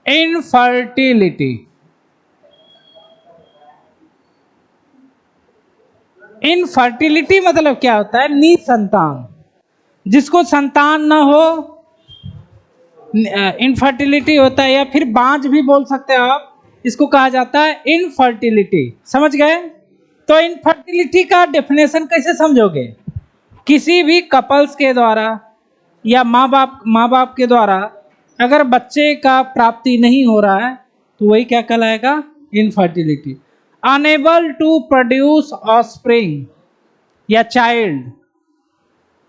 Infertility. Infertility मतलब क्या होता है? निसंतान, जिसको संतान ना हो इनफर्टिलिटी होता है, या फिर बांझ भी बोल सकते हो आप, इसको कहा जाता है इनफर्टिलिटी। समझ गए? तो इनफर्टिलिटी का डेफिनेशन कैसे समझोगे? किसी भी कपल्स के द्वारा या माँ बाप के द्वारा अगर बच्चे का प्राप्ति नहीं हो रहा है तो वही क्या कहलाएगा? Infertility. Unable to produce offspring या चाइल्ड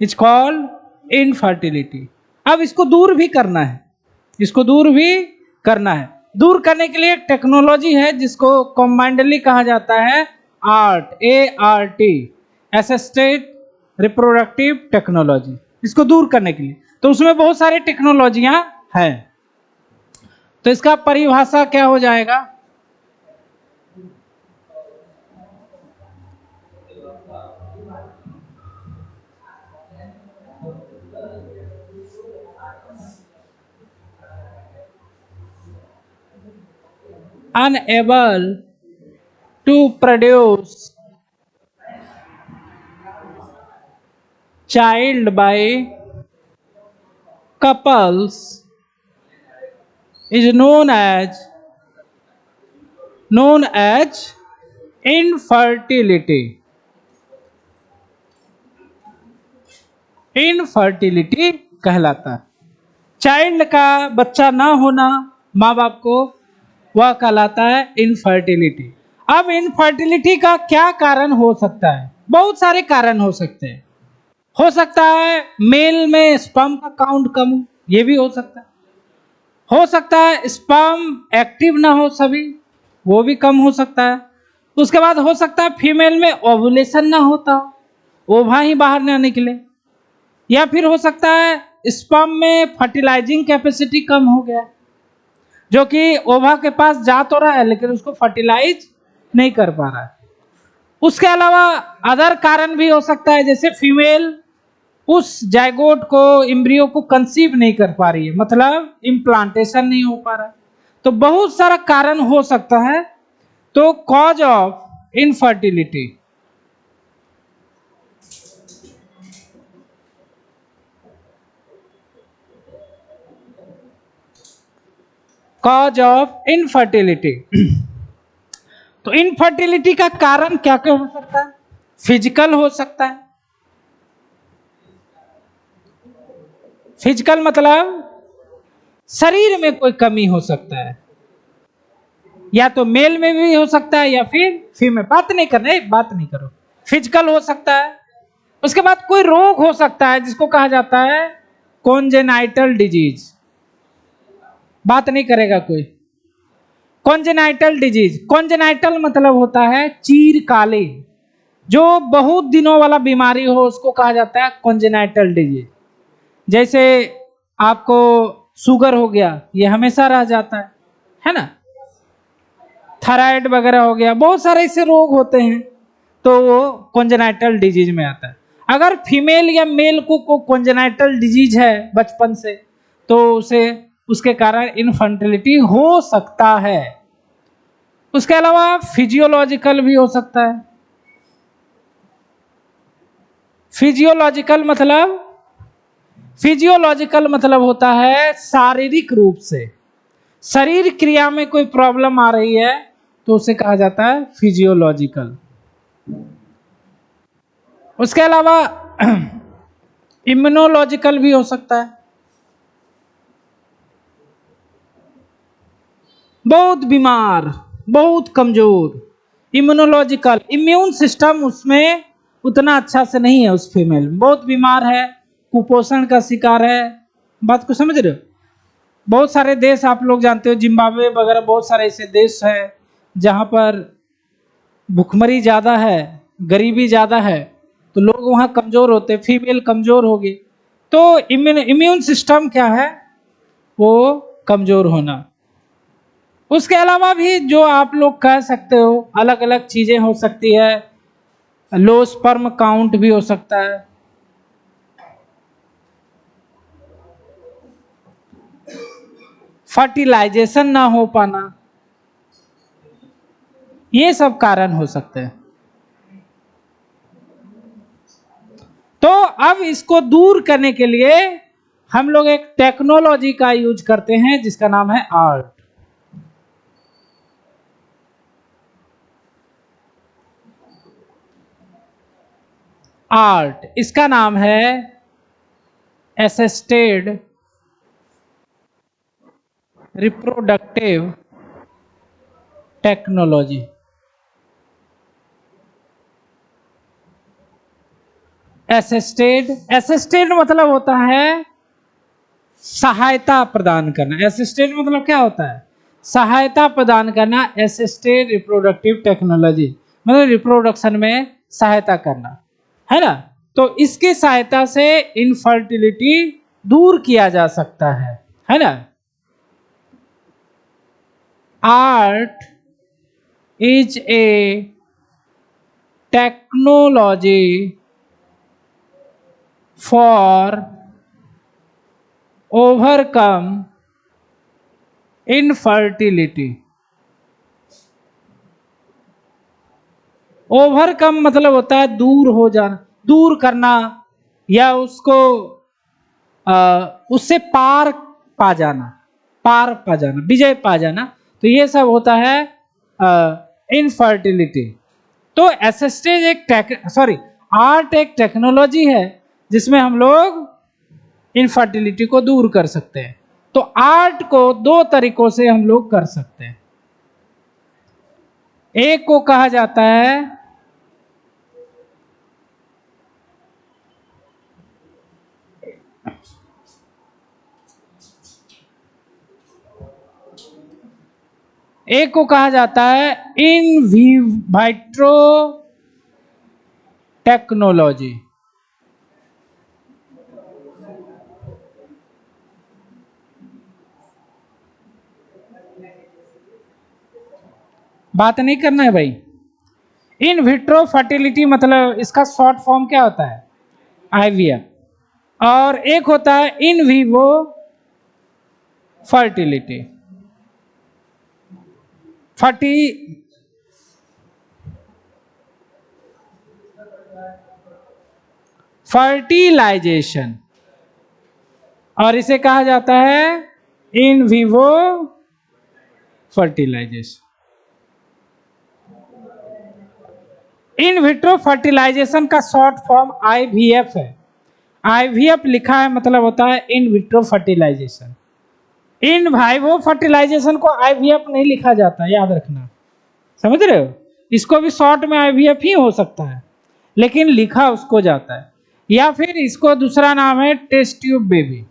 इज कॉल्ड इनफर्टिलिटी। अब इसको दूर भी करना है, इसको दूर भी करना है। दूर करने के लिए टेक्नोलॉजी है जिसको कॉम्बाइंडली कहा जाता है ART, असिस्टेड रिप्रोडक्टिव टेक्नोलॉजी। इसको दूर करने के लिए तो उसमें बहुत सारे टेक्नोलॉजियां हैं। तो इसका परिभाषा क्या हो जाएगा? unable to produce child by couples is known as infertility। Infertility कहलाता है। चाइल्ड का बच्चा ना होना माँ बाप को, वह कहलाता है इनफर्टिलिटी। अब इनफर्टिलिटी का क्या कारण हो सकता है? बहुत सारे कारण हो सकते हैं। हो सकता है मेल में स्पर्म का काउंट कम हो, ये भी हो सकता है। हो सकता है स्पर्म एक्टिव ना हो सभी, वो भी कम हो सकता है। उसके बाद हो सकता है फीमेल में ओवुलेशन ना होता, ओवा ही बाहर ना निकले। या फिर हो सकता है स्पर्म में फर्टिलाइजिंग कैपेसिटी कम हो गया, जो कि ओवा के पास जा तो रहा है लेकिन उसको फर्टिलाइज नहीं कर पा रहा है। उसके अलावा अदर कारण भी हो सकता है, जैसे फीमेल उस जाइगोट को, एम्ब्रियो को कंसीव नहीं कर पा रही है, मतलब इम्प्लांटेशन नहीं हो पा रहा है। तो बहुत सारा कारण हो सकता है। तो cause of infertility, cause of infertility. तो इनफर्टिलिटी का कारण क्या क्या हो सकता है? फिजिकल हो सकता है। फिजिकल मतलब शरीर में कोई कमी हो सकता है, या तो मेल में भी हो सकता है या फिर फीमेल। बात नहीं करो। फिजिकल हो सकता है। उसके बाद कोई रोग हो सकता है जिसको कहा जाता है कॉन्जेनाइटल डिजीज। बात नहीं करेगा कोई। कॉन्जेनाइटल डिजीज, कॉन्जेनाइटल मतलब होता है चीरकालीन, जो बहुत दिनों वाला बीमारी हो उसको कहा जाता है कॉन्जेनाइटल डिजीज। जैसे आपको शुगर हो गया, ये हमेशा रह जाता है ना। थायराइड वगैरह हो गया, बहुत सारे ऐसे रोग होते हैं, तो वो कॉन्जेनाइटल डिजीज में आता है। अगर फीमेल या मेल को कॉन्जेनाइटल डिजीज है बचपन से, तो उसे उसके कारण इनफर्टिलिटी हो सकता है। उसके अलावा फिजियोलॉजिकल भी हो सकता है। फिजियोलॉजिकल मतलब होता है शारीरिक रूप से, शरीर क्रिया में कोई प्रॉब्लम आ रही है तो उसे कहा जाता है फिजियोलॉजिकल। उसके अलावा इम्यूनोलॉजिकल भी हो सकता है। बहुत बीमार, बहुत कमजोर, इम्यूनोलॉजिकल, इम्यून सिस्टम उसमें उतना अच्छा से नहीं है, उस फीमेल में बहुत बीमार है, कुपोषण का शिकार है। बात को समझ रहे हो? बहुत सारे देश आप लोग जानते हो, जिम्बाब्वे वगैरह, बहुत सारे ऐसे देश हैं जहाँ पर भुखमरी ज़्यादा है, गरीबी ज़्यादा है, तो लोग वहाँ कमज़ोर होते, फीमेल कमज़ोर होगी। तो इम्यून सिस्टम क्या है? वो कमज़ोर होना। उसके अलावा भी जो आप लोग कह सकते हो अलग अलग चीज़ें हो सकती है। लो स्पर्म काउंट भी हो सकता है। फर्टिलाइजेशन ना हो पाना, ये सब कारण हो सकते हैं। तो अब इसको दूर करने के लिए हम लोग एक टेक्नोलॉजी का यूज करते हैं जिसका नाम है आर्ट। आर्ट, इसका नाम है असिस्टेड रिप्रोडक्टिव टेक्नोलॉजी। असिस्टेड मतलब होता है सहायता प्रदान करना। असिस्टेड मतलब क्या होता है? सहायता प्रदान करना। असिस्टेड रिप्रोडक्टिव टेक्नोलॉजी मतलब रिप्रोडक्शन में सहायता करना, है ना। तो इसकी सहायता से इनफर्टिलिटी दूर किया जा सकता है ना। Art is a technology for overcome infertility. Overcome मतलब होता है दूर हो जाना, दूर करना, या उसको उससे पार पा जाना, पार पा जाना, विजय पा जाना। तो ये सब होता है इनफर्टिलिटी। तो असिस्टेड आर्ट एक टेक्नोलॉजी है जिसमें हम लोग इनफर्टिलिटी को दूर कर सकते हैं। तो आर्ट को दो तरीकों से हम लोग कर सकते हैं। एक को कहा जाता है इन विट्रो टेक्नोलॉजी। बात नहीं करना है भाई। इन विट्रो फर्टिलिटी मतलब इसका शॉर्ट फॉर्म क्या होता है? आईवीएफ। और एक होता है इन विवो फर्टिलिटी। फर्टिलाइजेशन, और इसे कहा जाता है in vivo fertilisation. In vitro fertilisation का शॉर्ट फॉर्म आईवीएफ है। आईवीएफ लिखा है मतलब होता है in vitro fertilisation. In vivo fertilisation को आईवीएफ नहीं लिखा जाता, याद रखना, समझ रहे हो। इसको भी शॉर्ट में आईवीएफ ही हो सकता है, लेकिन लिखा उसको जाता है। या फिर इसको दूसरा नाम है टेस्ट ट्यूब बेबी।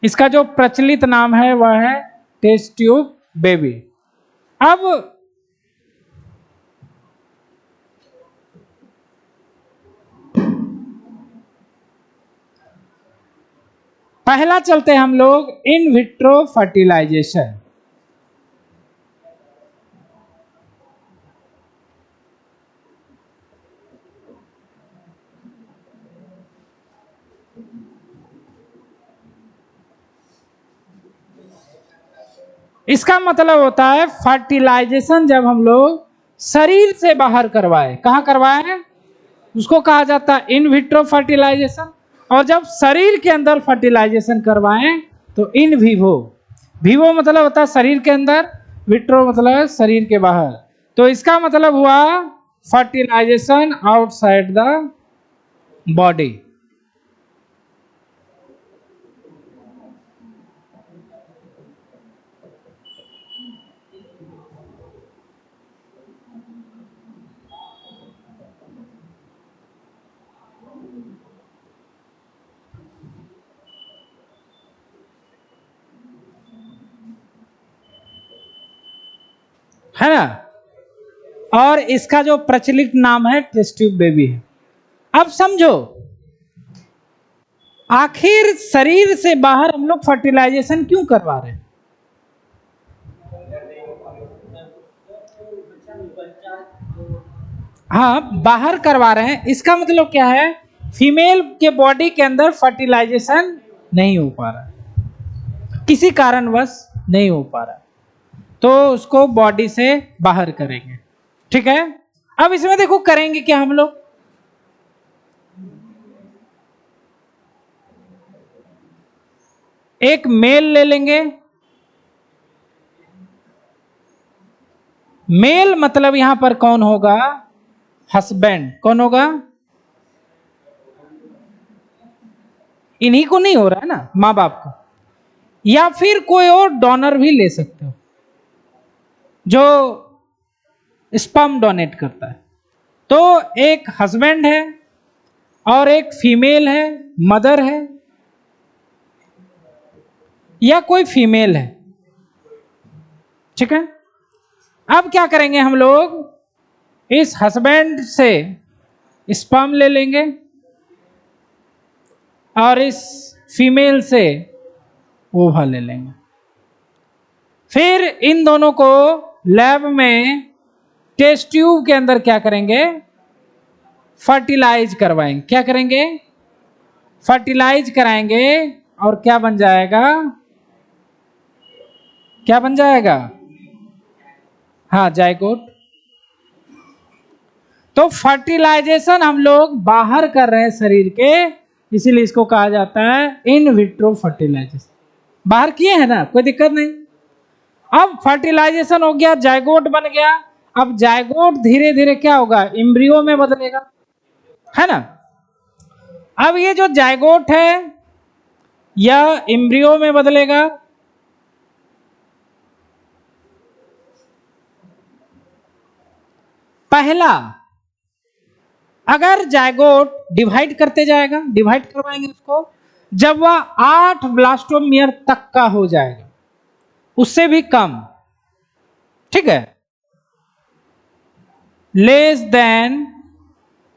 इसका जो प्रचलित नाम है वह है टेस्ट ट्यूब बेबी। अब पहला चलते हैं हम लोग इन विट्रो फर्टिलाइजेशन। इसका मतलब होता है फर्टिलाइजेशन जब हम लोग शरीर से बाहर करवाए, कहाँ करवाए, उसको कहा जाता है इन विट्रो फर्टिलाइजेशन। और जब शरीर के अंदर फर्टिलाइजेशन करवाएं तो इन विवो। विवो मतलब होता है शरीर के अंदर, विट्रो मतलब शरीर के बाहर। तो इसका मतलब हुआ फर्टिलाइजेशन आउटसाइड द बॉडी। है ना। और इसका जो प्रचलित नाम है टेस्ट ट्यूब बेबी है। अब समझो, आखिर शरीर से बाहर हम लोग फर्टिलाइजेशन क्यों करवा रहे हैं? हाँ, बाहर करवा रहे हैं। इसका मतलब क्या है, फीमेल के बॉडी के अंदर फर्टिलाइजेशन नहीं हो पा रहा है, किसी कारणवश नहीं हो पा रहा, तो उसको बॉडी से बाहर करेंगे। ठीक है, अब इसमें देखो करेंगे क्या हम लोग, एक मेल ले लेंगे। मेल मतलब यहां पर कौन होगा, हस्बैंड। कौन होगा, इन्हीं को नहीं हो रहा है ना, माँ बाप को, या फिर कोई और डोनर भी ले सकते हो जो स्पर्म डोनेट करता है। तो एक हस्बैंड है और एक फीमेल है, मदर है या कोई फीमेल है। ठीक है, अब क्या करेंगे हम लोग, इस हस्बैंड से स्पर्म ले लेंगे और इस फीमेल से ओवा ले लेंगे। फिर इन दोनों को लैब में टेस्ट ट्यूब के अंदर क्या करेंगे, फर्टिलाइज करवाएंगे। क्या करेंगे, फर्टिलाइज कराएंगे और क्या बन जाएगा, क्या बन जाएगा, हाँ जायगोट। तो फर्टिलाइजेशन हम लोग बाहर कर रहे हैं शरीर के, इसीलिए इसको कहा जाता है इन विट्रो फर्टिलाइजेशन। बाहर किए हैं ना, कोई दिक्कत नहीं। अब फर्टिलाइजेशन हो गया, जायगोट बन गया। अब जायगोट धीरे धीरे क्या होगा, एम्ब्रियो में बदलेगा, है ना। अब ये जो जायगोट है यह एम्ब्रियो में बदलेगा। पहला, अगर जायगोट डिवाइड करते जाएगा, डिवाइड करवाएंगे उसको, जब वह 8 ब्लास्टोमियर तक का हो जाएगा, उससे भी कम, ठीक है, लेस देन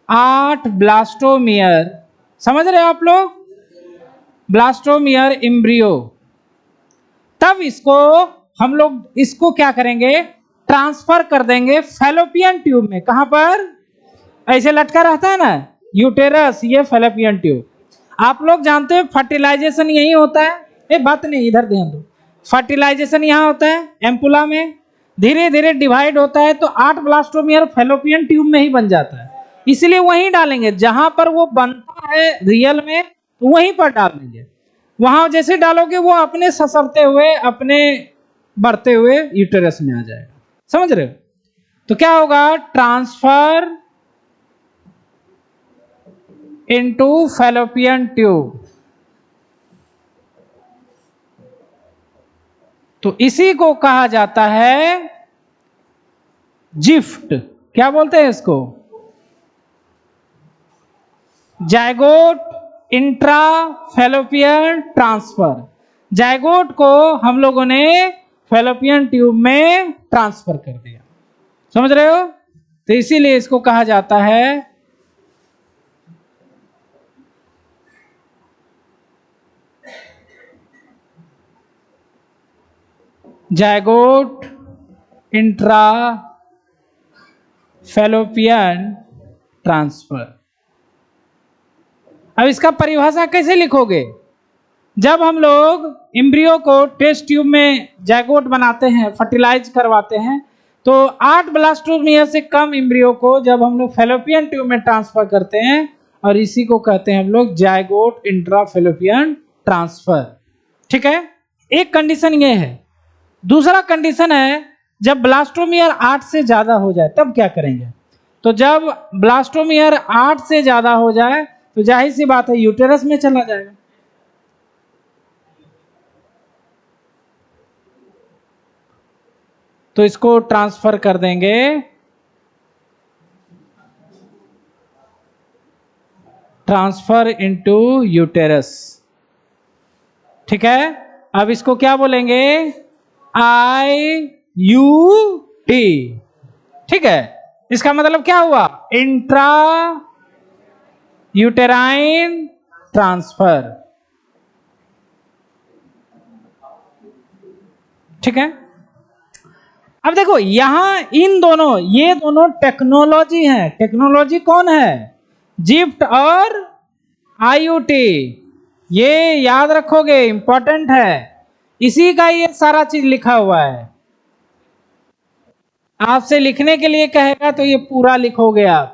8 ब्लास्टोमियर, समझ रहे हो आप लोग, ब्लास्टोमियर एम्ब्रियो, तब इसको हम लोग इसको क्या करेंगे, ट्रांसफर कर देंगे फैलोपियन ट्यूब में। कहां पर, ऐसे लटका रहता है ना यूटेरस, ये फैलोपियन ट्यूब। आप लोग जानते हो फर्टिलाइजेशन यही होता है, ये बात नहीं, इधर ध्यान दो। फर्टिलाइजेशन यहाँ होता है एम्पुला में, धीरे धीरे डिवाइड होता है, तो 8 ब्लास्टोमियर फैलोपियन ट्यूब में ही बन जाता है, इसलिए वहीं डालेंगे जहां पर वो बनता है रियल में, तो वहीं पर डाल देंगे। वहां जैसे डालोगे वो अपने ससरते हुए, अपने बढ़ते हुए यूटेरस में आ जाएगा, समझ रहे हो। तो क्या होगा, ट्रांसफर इनटू फैलोपियन ट्यूब। तो इसी को कहा जाता है जिफ्ट। क्या बोलते हैं इसको, zygote intra fallopian transfer. Zygote को हम लोगों ने फैलोपियन ट्यूब में ट्रांसफर कर दिया, समझ रहे हो। तो इसीलिए इसको कहा जाता है जायगोट इंट्रा फैलोपियन ट्रांसफर। अब इसका परिभाषा कैसे लिखोगे, जब हम लोग एम्ब्रियो को टेस्ट ट्यूब में जायगोट बनाते हैं, फर्टिलाइज करवाते हैं, तो 8 ब्लास्टोमियर से कम एम्ब्रियो को जब हम लोग फैलोपियन ट्यूब में ट्रांसफर करते हैं, और इसी को कहते हैं हम लोग जायगोट इंट्रा फैलोपियन ट्रांसफर। ठीक है, एक कंडीशन ये है। दूसरा कंडीशन है, जब ब्लास्टोमियर 8 से ज्यादा हो जाए तब क्या करेंगे। तो जब ब्लास्टोमियर 8 से ज्यादा हो जाए तो जाहिर सी बात है यूटेरस में चला जाएगा। तो इसको ट्रांसफर कर देंगे ट्रांसफर इनटू यूटेरस। ठीक है, अब इसको क्या बोलेंगे, IUT। ठीक है, इसका मतलब क्या हुआ, इंट्रा यूटेराइन ट्रांसफर। ठीक है, अब देखो यहां इन दोनों, ये दोनों टेक्नोलॉजी है। टेक्नोलॉजी कौन है, जिफ्ट और IUT। ये याद रखोगे, इंपॉर्टेंट है, इसी का ये सारा चीज लिखा हुआ है। आपसे लिखने के लिए कहेगा तो ये पूरा लिखोगे आप,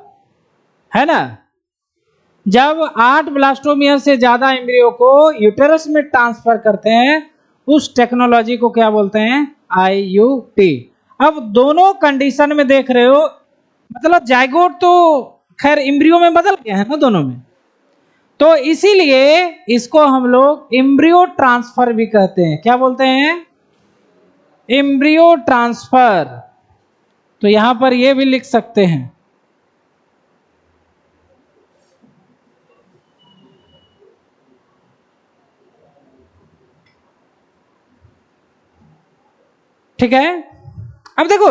है ना। जब 8 ब्लास्टोमियर से ज्यादा एम्ब्रियो को यूटेरस में ट्रांसफर करते हैं, उस टेक्नोलॉजी को क्या बोलते हैं? आईयूटी। अब दोनों कंडीशन में देख रहे हो, मतलब जाइगोट तो खैर एम्ब्रियो में बदल गया है ना दोनों में, तो इसीलिए इसको हम लोग एम्ब्रियो ट्रांसफर भी कहते हैं। क्या बोलते हैं? Embryo transfer. तो यहां पर ये भी लिख सकते हैं। ठीक है। अब देखो,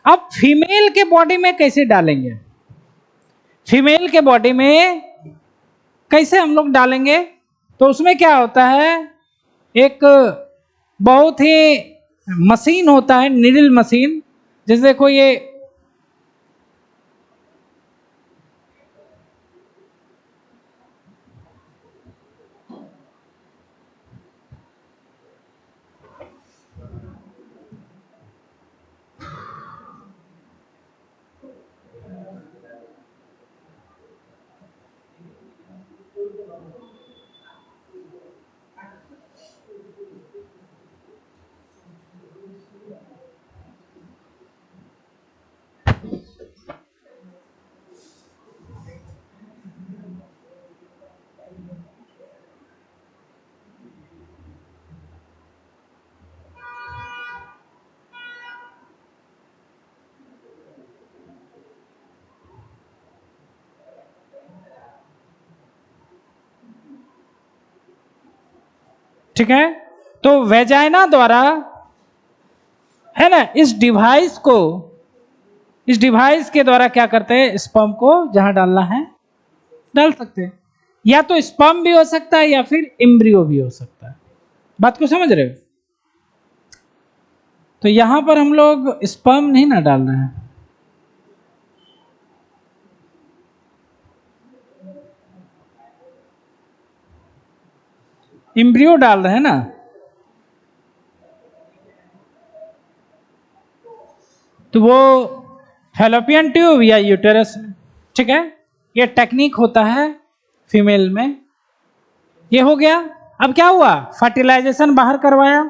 अब फीमेल के बॉडी में कैसे डालेंगे? फीमेल के बॉडी में कैसे हम लोग डालेंगे? तो उसमें क्या होता है, एक बहुत ही मशीन होता है, निडल मशीन। जैसे देखो ये, ठीक है, तो वेजाइना द्वारा, है ना, इस डिवाइस के द्वारा क्या करते हैं, स्पर्म को जहां डालना है डाल सकते हैं। या तो स्पर्म भी हो सकता है या फिर एम्ब्रियो भी हो सकता है। बात को समझ रहे हो? तो यहां पर हम लोग स्पर्म नहीं ना डाल रहे हैं, एम्ब्रियो डाल रहे हैं ना। तो वो फैलोपियन ट्यूब या यूटेरस में। ठीक है, ये टेक्निक होता है फीमेल में। ये हो गया। अब क्या हुआ, फर्टिलाइजेशन बाहर करवाया,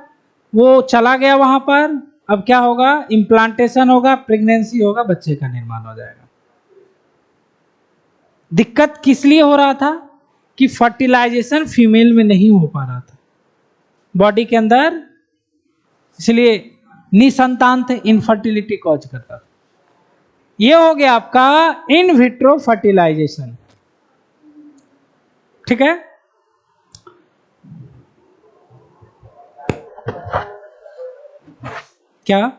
वो चला गया वहां पर। अब क्या होगा, इम्प्लांटेशन होगा, प्रेगनेंसी होगा, बच्चे का निर्माण हो जाएगा। दिक्कत किस लिए हो रहा था कि फर्टिलाइजेशन फीमेल में नहीं हो पा रहा था बॉडी के अंदर, इसलिए निसंतान थे, इनफर्टिलिटी कॉज करता था। ये हो गया आपका इन विट्रो फर्टिलाइजेशन। ठीक है। क्या?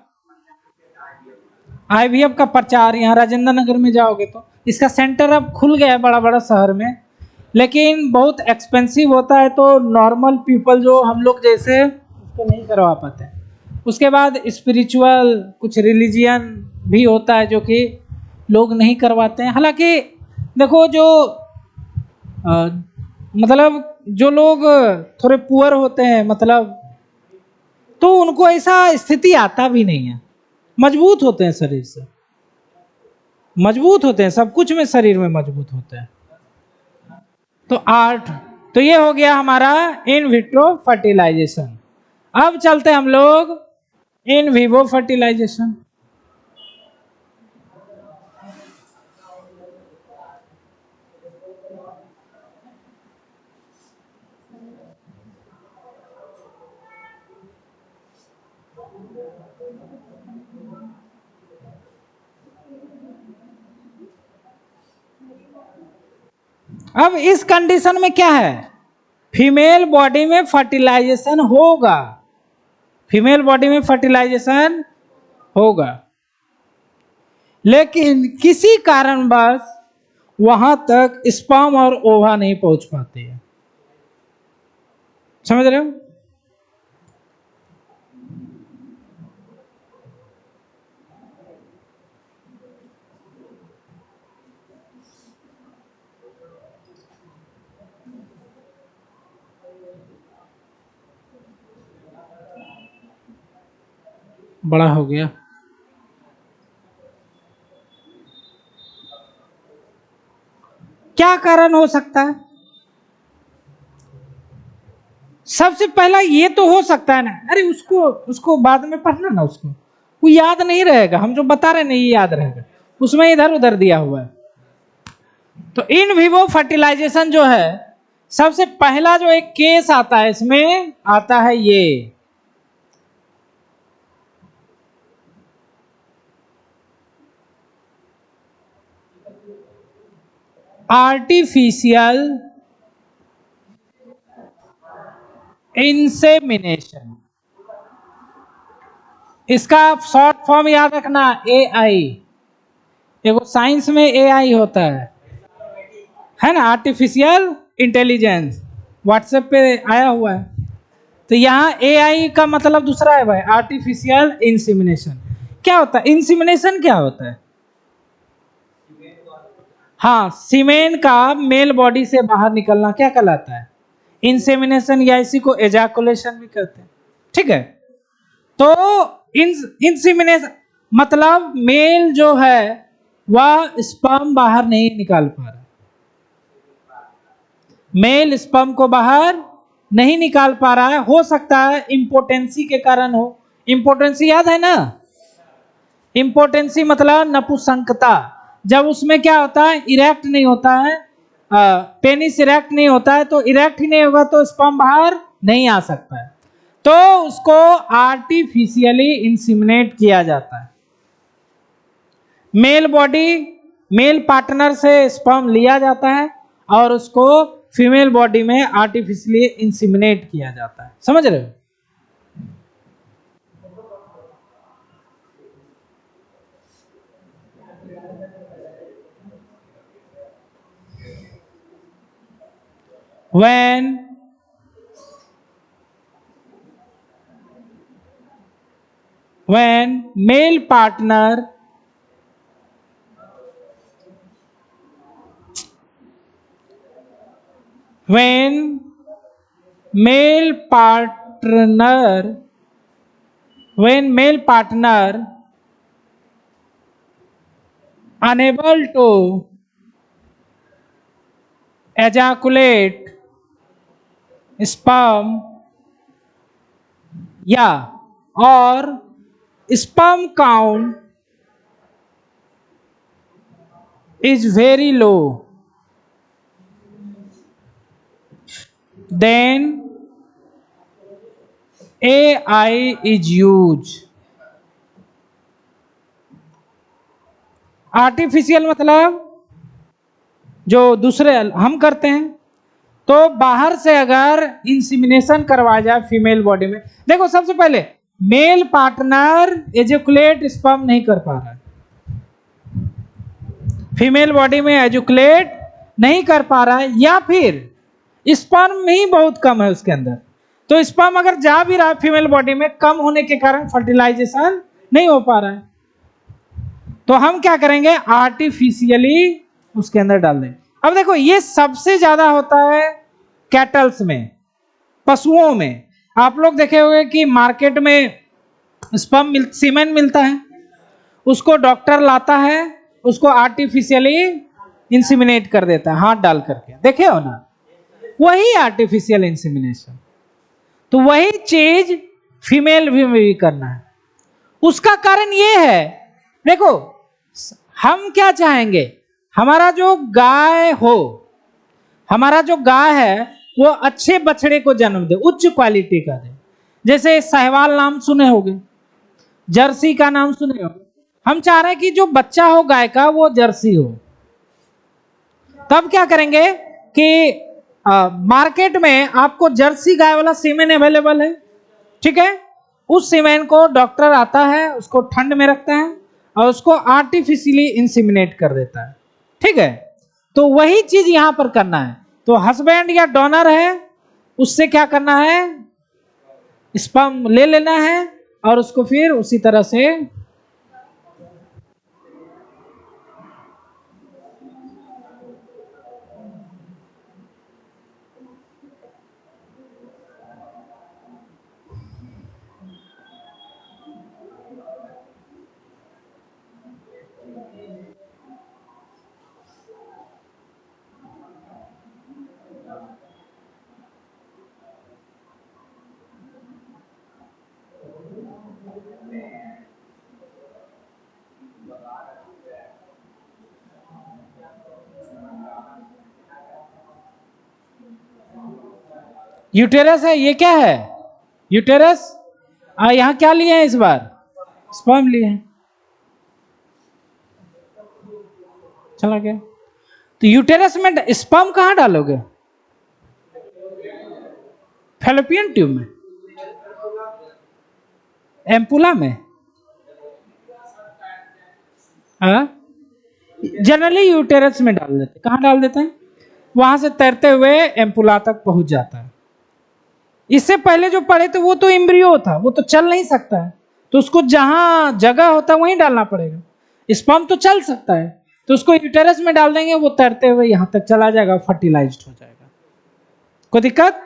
आईवीएफ का प्रचार यहाँ राजेंद्र नगर में जाओगे तो इसका सेंटर अब खुल गया है बड़ा बड़ा शहर में, लेकिन बहुत एक्सपेंसिव होता है, तो नॉर्मल पीपल जो हम लोग जैसे उसको नहीं करवा पाते हैं। उसके बाद स्पिरिचुअल कुछ रिलीजियन भी होता है जो कि लोग नहीं करवाते हैं। हालांकि देखो, जो मतलब जो लोग थोड़े पुअर होते हैं, मतलब तो उनको ऐसा स्थिति आता भी नहीं है। मजबूत होते हैं शरीर से, मजबूत होते हैं, सब कुछ में शरीर में मजबूत होते हैं। तो 8, तो ये हो गया हमारा इन विट्रो फर्टिलाइजेशन। अब चलते हैं हम लोग इन विवो फर्टिलाइजेशन। अब इस कंडीशन में क्या है, फीमेल बॉडी में फर्टिलाइजेशन होगा, फीमेल बॉडी में फर्टिलाइजेशन होगा, लेकिन किसी कारणवश वहां तक स्पर्म और ओवा नहीं पहुंच पाते हैं। समझ रहे हो? बड़ा हो गया। क्या कारण हो सकता है? सबसे पहला ये तो हो सकता है ना, अरे उसको उसको बाद में पढ़ना ना, उसको वो याद नहीं रहेगा, हम जो बता रहे नहीं याद रहेगा, उसमें इधर उधर दिया हुआ है। तो इन विवो फर्टिलाइजेशन जो है, सबसे पहला जो एक केस आता है इसमें आता है ये आर्टिफिशियल इंसेमिनेशन। इसका शॉर्ट फॉर्म याद रखना, AI। देखो साइंस में AI होता है ना, आर्टिफिशियल इंटेलिजेंस, व्हाट्सएप पे आया हुआ है। तो यहाँ AI का मतलब दूसरा है भाई, आर्टिफिशियल इंसिमिनेशन। क्या होता है इंसिमिनेशन, क्या होता है? हाँ, सीमेन का मेल बॉडी से बाहर निकलना क्या कहलाता है? इंसेमिनेशन, या इसी को एजाकुलेशन भी कहते हैं। ठीक है, तो इंसेमिनेशन मतलब मेल जो है वह स्पर्म बाहर नहीं निकाल पा रहा, मेल स्पर्म को बाहर नहीं निकाल पा रहा है। हो सकता है इम्पोटेंसी के कारण हो। इम्पोटेंसी याद है ना, इम्पोटेंसी मतलब नपुंसकता। जब उसमें क्या होता है, इरेक्ट नहीं होता है, पेनिस इरेक्ट नहीं होता है, तो इरेक्ट ही नहीं होगा तो स्पर्म बाहर नहीं आ सकता है, तो उसको आर्टिफिशियली इंसिमिनेट किया जाता है। मेल बॉडी, मेल पार्टनर से स्पर्म लिया जाता है और उसको फीमेल बॉडी में आर्टिफिशियली इंसिमिनेट किया जाता है। समझ रहे हो? when when male partner when male partner when male partner unable to ejaculate sperm या और sperm count is very low, then AI is used। Artificial मतलब जो दूसरे हम करते हैं, तो बाहर से अगर इंसिमिनेशन करवाया जाए फीमेल बॉडी में, देखो सबसे पहले मेल पार्टनर एजुकुलेट स्पर्म नहीं कर पा रहा है, फीमेल बॉडी में एजुकुलेट नहीं कर पा रहा है, या फिर स्पर्म ही बहुत कम है उसके अंदर, तो स्पर्म अगर जा भी रहा है फीमेल बॉडी में, कम होने के कारण फर्टिलाइजेशन नहीं हो पा रहा है, तो हम क्या करेंगे, आर्टिफिशियली उसके अंदर डाल दें। अब देखो ये सबसे ज्यादा होता है कैटल्स में, पशुओं में। आप लोग देखे हुए कि मार्केट में सीमेन मिलता है, उसको डॉक्टर लाता है, उसको आर्टिफिशियली इंसिमिनेट कर देता है हाथ डाल करके, देखे हो ना, वही आर्टिफिशियल इंसिमिनेशन। तो वही चीज फीमेल भी करना है। उसका कारण ये है, देखो हम क्या चाहेंगे, हमारा जो गाय हो, हमारा जो गाय है वो अच्छे बछड़े को जन्म दे, उच्च क्वालिटी का दे। जैसे साहिवाल नाम सुने होंगे, जर्सी का नाम सुने होंगे। हम चाह रहे हैं कि जो बच्चा हो गाय का वो जर्सी हो। तब क्या करेंगे कि मार्केट में आपको जर्सी गाय वाला सीमेन अवेलेबल है, ठीक है, उस सीमेन को डॉक्टर आता है, उसको ठंड में रखता है और उसको आर्टिफिशियली इंसिमिनेट कर देता है। ठीक है, तो वही चीज यहां पर करना है। तो हस्बैंड या डोनर है, उससे क्या करना है, स्पर्म ले लेना है और उसको फिर उसी तरह से यूटेरस है, ये क्या है? यूटेरस। यहाँ क्या लिए हैं इस बार? स्पर्म लिए हैं। चला गया। तो यूटेरस में स्पर्म कहाँ डालोगे? फैलोपियन ट्यूब में, एम्पुला में। जनरली यूटेरस में डाल देते। कहाँ डाल देते हैं? वहां से तैरते हुए एम्पुला तक पहुंच जाता है। इससे पहले जो पढ़े थे वो तो एम्ब्रियो था, वो तो चल नहीं सकता है, तो उसको जहां जगह होता है वहीं डालना पड़ेगा। स्पर्म तो चल सकता है, तो उसको यूटेरस में डाल देंगे, वो तैरते हुए यहां तक चला जाएगा, फर्टिलाइज्ड हो जाएगा। कोई दिक्कत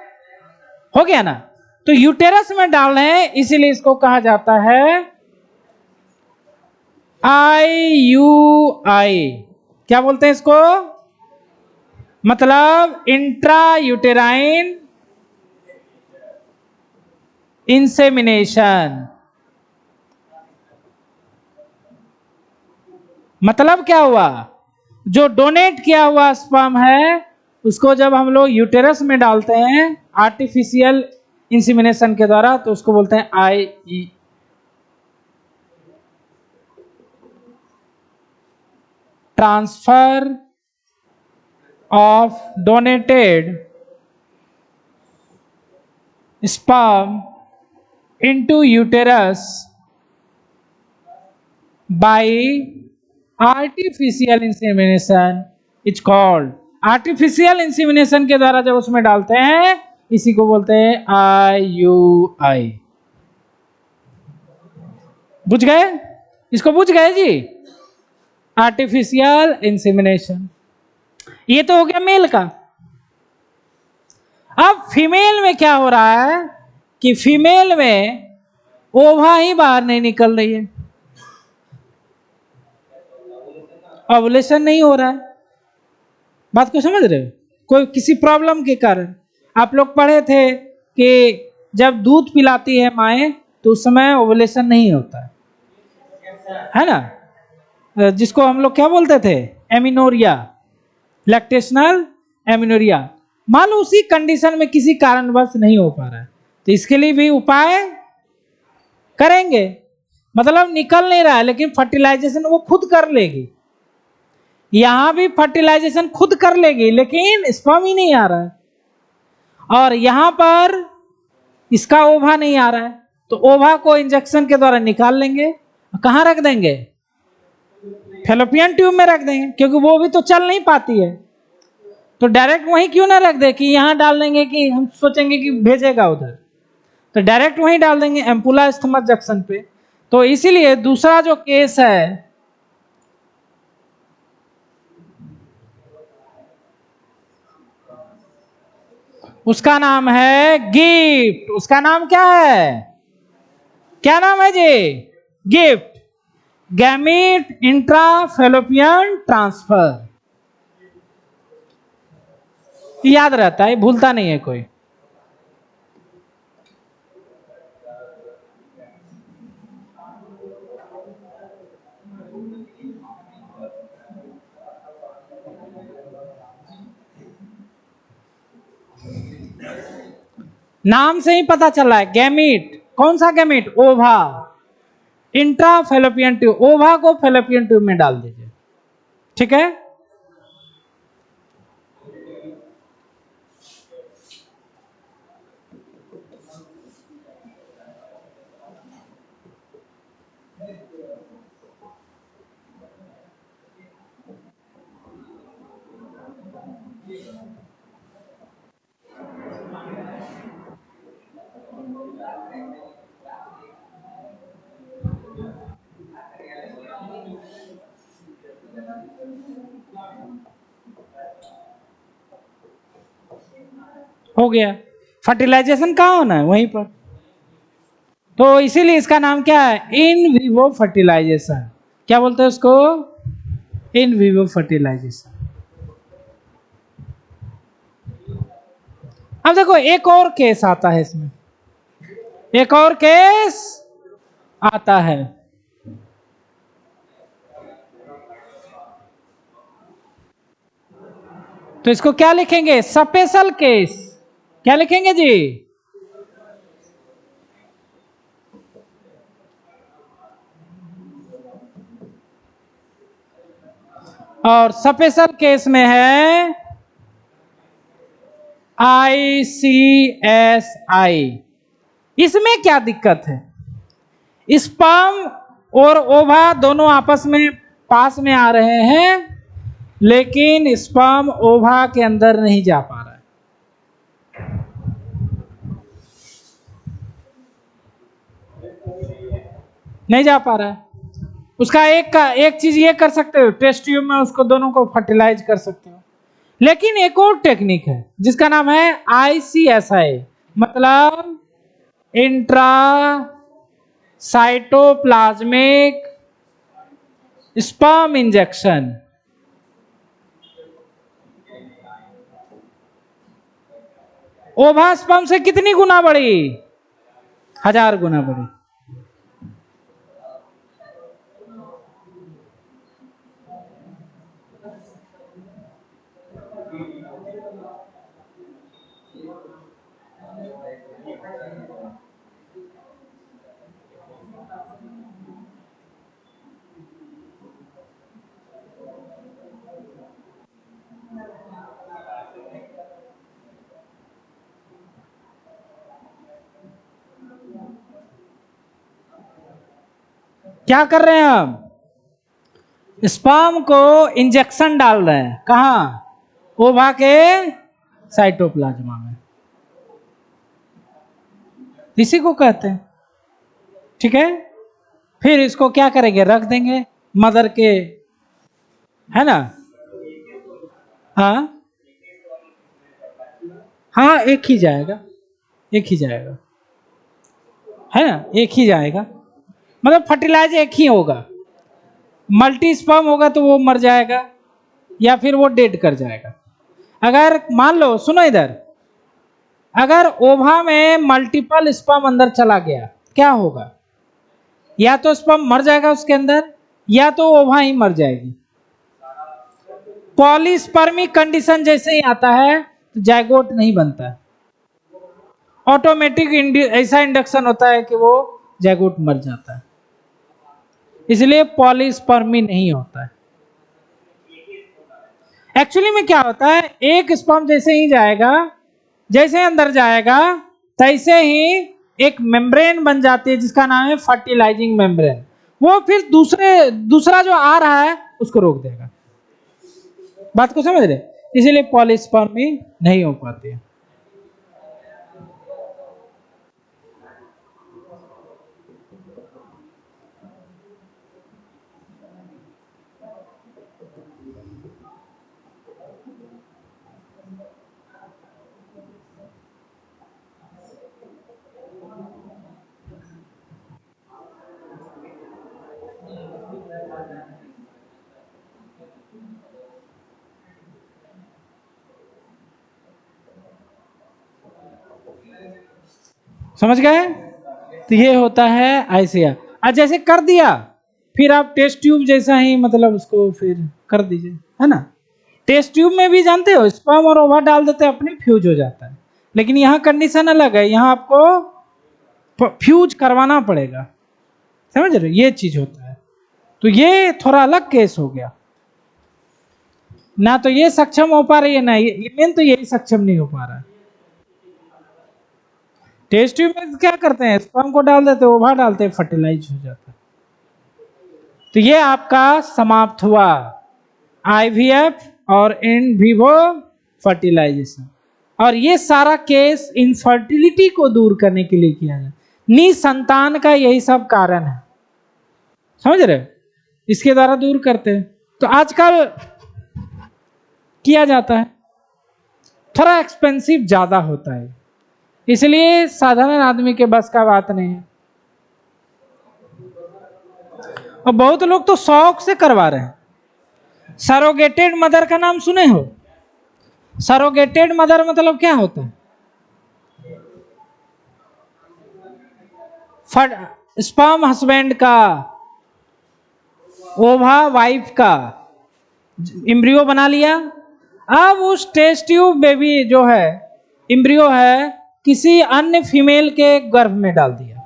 हो गया ना? तो यूटेरस में डाल रहे हैं, इसीलिए इसको कहा जाता है IUI। क्या बोलते हैं इसको? मतलब इंट्रा यूटेराइन इंसेमिनेशन। मतलब क्या हुआ? जो डोनेट किया हुआ स्पर्म है उसको जब हम लोग यूटेरस में डालते हैं आर्टिफिशियल इंसेमिनेशन के द्वारा, तो उसको बोलते हैं IE। Transfer of donated sperm into uterus by artificial insemination is called। artificial insemination के द्वारा जब उसमें डालते हैं इसी को बोलते हैं IUI। बुझ गए? इसको बुझ गए जी? Artificial insemination. ये तो हो गया मेल का। अब फीमेल में क्या हो रहा है कि फीमेल में ओवा ही बाहर नहीं निकल रही है, ओवुलेशन नहीं हो रहा है। बात को समझ रहे हो? कोई किसी प्रॉब्लम के कारण। आप लोग पढ़े थे कि जब दूध पिलाती है माएँ तो उस समय ओवुलेशन नहीं होता है ना, जिसको हम लोग क्या बोलते थे? Amenorrhoea, lactational amenorrhoea. मान लो उसी कंडीशन में किसी कारणवश नहीं हो पा रहा है, तो इसके लिए भी उपाय करेंगे। मतलब निकल नहीं रहा है लेकिन फर्टिलाइजेशन वो खुद कर लेगी। यहां भी फर्टिलाइजेशन खुद कर लेगी लेकिन स्पर्म ही नहीं आ रहा है, और यहां पर इसका ओवा नहीं आ रहा है, तो ओवा को इंजेक्शन के द्वारा निकाल लेंगे। कहां रख देंगे? फैलोपियन ट्यूब में रख देंगे, क्योंकि वो भी तो चल नहीं पाती है। तो डायरेक्ट वहीं क्यों ना रख दे कि यहां डाल देंगे कि हम सोचेंगे कि भेजेगा उधर, तो डायरेक्ट वहीं डाल देंगे एम्पुला स्टमक जंक्शन पे। तो इसीलिए दूसरा जो केस है उसका नाम है गिफ्ट। उसका नाम क्या है? क्या नाम है जी? GIFT. Gamete intra fallopian transfer. याद रहता है, भूलता नहीं है कोई। नाम से ही पता चल रहा है गैमीट। कौन सा गैमीट? ओवा। इंट्रा फैलोपियन ट्यूब, ओवा को फैलोपियन ट्यूब में डाल दीजिए। ठीक है? हो गया। फर्टिलाइजेशन कहाँ होना है? वहीं पर। तो इसीलिए इसका नाम क्या है? In vivo fertilisation. क्या बोलते हैं उसको? In vivo fertilisation. अब देखो एक और केस आता है इसमें, एक और केस आता है। तो इसको क्या लिखेंगे? Special case. क्या लिखेंगे जी? और स्पेशल केस में है ICSI। इसमें क्या दिक्कत है? स्पर्म और ओवा दोनों आपस में पास में आ रहे हैं, लेकिन स्पर्म ओवा के अंदर नहीं जा पा रहा है। नहीं जा पा रहा है। उसका एक चीज ये कर सकते हो, टेस्ट ट्यूब में उसको दोनों को फर्टिलाइज कर सकते हो। लेकिन एक और टेक्निक है जिसका नाम है ICSI, मतलब इंट्रा साइटोप्लाज्मिक स्पर्म इंजेक्शन। ओवा स्पर्म से कितनी गुना बड़ी? 1000 गुना बड़ी। क्या कर रहे हैं हम? स्पर्म को इंजेक्शन डाल रहे हैं। कहां? ओवा के साइटोप्लाज्मा में। इसी को कहते हैं। ठीक है, फिर इसको क्या करेंगे? रख देंगे मदर के, है ना? हाँ हाँ, एक ही जाएगा, एक ही जाएगा, है ना? एक ही जाएगा, मतलब फर्टिलाइज एक ही होगा। मल्टी स्पर्म होगा तो वो मर जाएगा या फिर वो डेड कर जाएगा। अगर मान लो, सुनो इधर, अगर ओवा में मल्टीपल स्पर्म अंदर चला गया, क्या होगा? या तो स्पर्म मर जाएगा उसके अंदर, या तो ओवा ही मर जाएगी। पॉलीस्पर्मिक कंडीशन जैसे ही आता है तो जायगोट नहीं बनता है, ऑटोमेटिक ऐसा इंडक्शन होता है कि वो जायगोट मर जाता है, इसलिए पॉलीस्पर्मी नहीं होता है। एक्चुअली में क्या होता है, एक स्पर्म जैसे ही जाएगा, जैसे अंदर जाएगा, तैसे ही एक मेम्ब्रेन बन जाती है जिसका नाम है फर्टिलाइजिंग मेम्ब्रेन। वो फिर दूसरा जो आ रहा है उसको रोक देगा। बात को समझ रहे? इसीलिए पॉलीस्पर्मी नहीं हो पाती है। समझ गए? तो ये होता है आईसीआर। आज जैसे कर दिया, फिर आप टेस्ट ट्यूब जैसा ही मतलब उसको फिर कर दीजिए, है ना? टेस्ट ट्यूब में भी जानते हो स्पर्म और ओवा डाल देते हैं, अपने फ्यूज हो जाता है। लेकिन यहाँ कंडीशन अलग है, यहाँ आपको फ्यूज करवाना पड़ेगा। समझ रहे हो? ये चीज होता है। तो ये थोड़ा अलग केस हो गया ना, तो ये सक्षम हो पा रही है ना, ये मेन तो यही सक्षम नहीं हो पा रहा है। टेस्ट ट्यूब में क्या करते हैं, स्पर्म को डाल देते हैं, ओवा डालते हैं, फर्टिलाइज हो जाता है। तो ये आपका समाप्त हुआ आईवीएफ और इन विवो फर्टिलाइजेशन। और ये सारा केस इनफर्टिलिटी को दूर करने के लिए किया जाए। निसंतान का यही सब कारण है, समझ रहे? इसके द्वारा दूर करते हैं। तो आजकल किया जाता है, थोड़ा एक्सपेंसिव ज्यादा होता है, इसलिए साधारण आदमी के बस का बात नहीं है। और बहुत लोग तो शौक से करवा रहे हैं। सरोगेटेड मदर का नाम सुने हो? सरोगेटेड मदर मतलब क्या होता है? स्पर्म हस्बैंड का, ओवा वाइफ का एम्ब्रियो बना लिया। अब उस टेस्ट ट्यूब बेबी जो है एम्ब्रियो है किसी अन्य फीमेल के गर्भ में डाल दिया,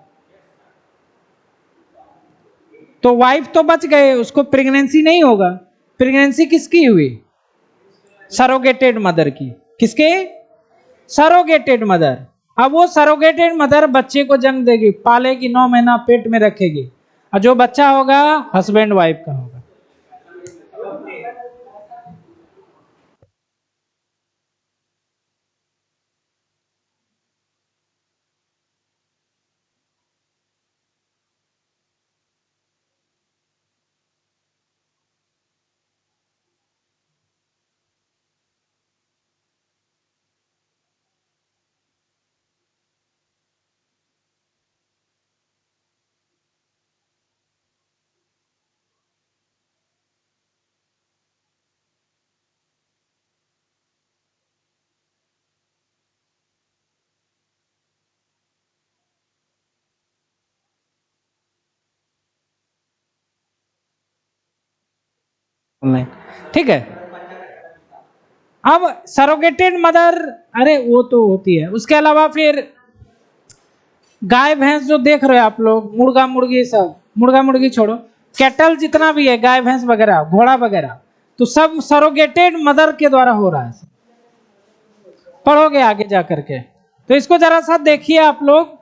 तो वाइफ तो बच गए, उसको प्रेगनेंसी नहीं होगा। प्रेगनेंसी किसकी हुई? सरोगेटेड मदर की। किसके? सरोगेटेड मदर। अब वो सरोगेटेड मदर बच्चे को जन्म देगी, पालेगी, 9 महीना पेट में रखेगी, और जो बच्चा होगा हस्बैंड वाइफ का होगा। ऑनलाइन, ठीक है। अब सरोगेटेड मदर, अरे वो तो होती है। उसके अलावा फिर गाय भैंस जो देख रहे हो आप लोग, मुर्गा मुर्गी सब, मुर्गा मुर्गी छोड़ो, कैटल जितना भी है, गाय भैंस वगैरह, घोड़ा वगैरह, तो सब सरोगेटेड मदर के द्वारा हो रहा है। पढ़ोगे आगे जा करके, तो इसको जरा सा देखिए आप लोग।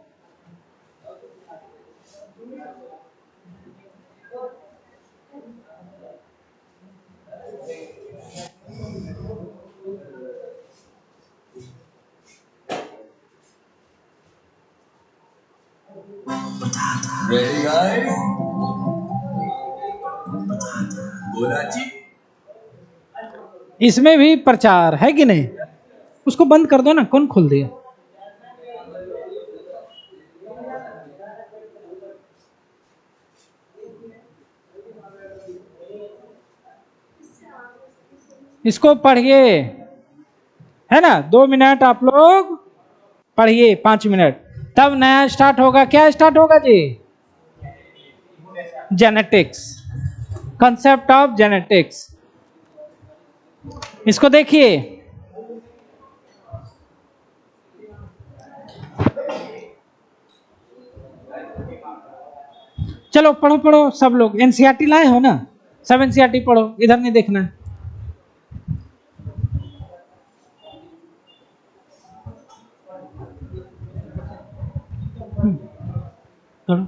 Ready guys? बोला जी। इसमें भी प्रचार है कि नहीं? उसको बंद कर दो ना, कौन खोल दिया? इसको पढ़िए, है ना, 2 मिनट आप लोग पढ़िए, 5 मिनट, तब नया स्टार्ट होगा। क्या स्टार्ट होगा जी? Genetics, concept of genetics. इसको देखिए, चलो पढ़ो पढ़ो सब लोग। एनसीईआरटी लाए हो ना? सब एनसीईआरटी पढ़ो, इधर नहीं देखना है। पढ़ो।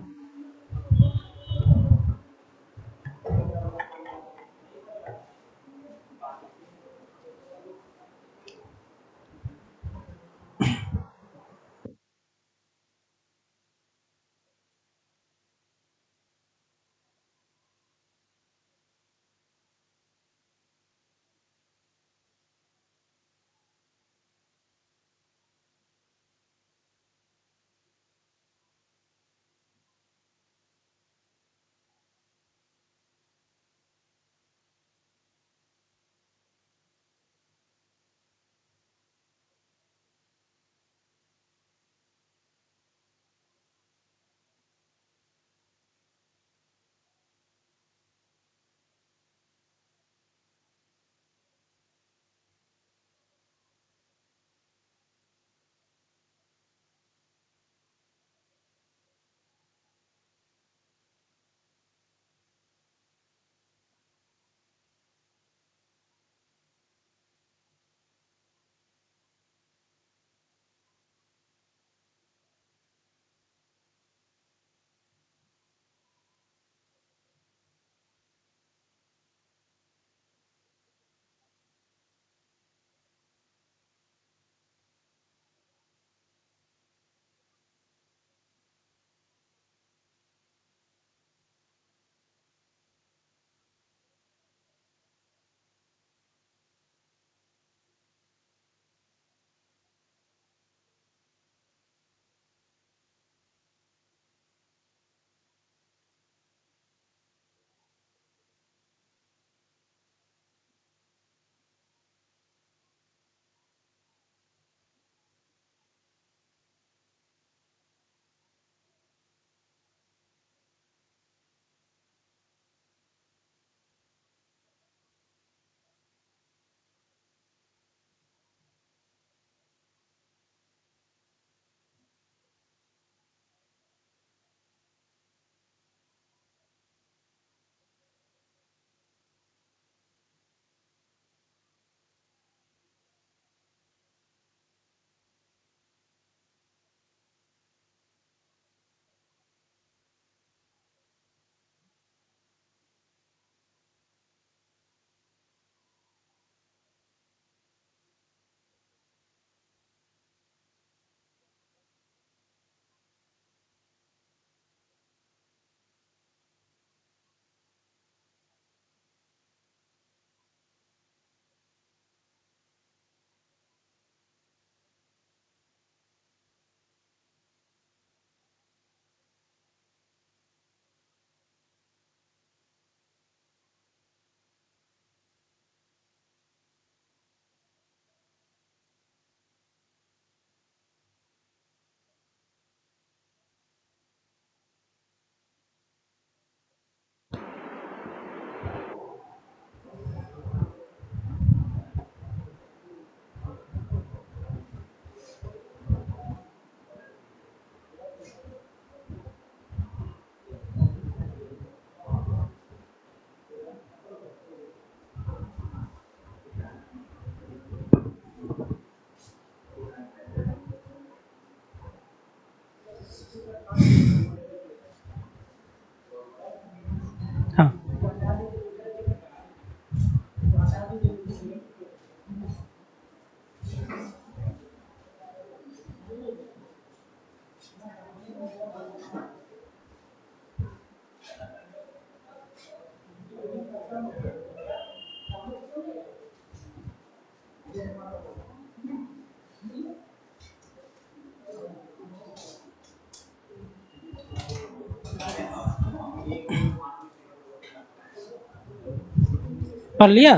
पढ़ लिया?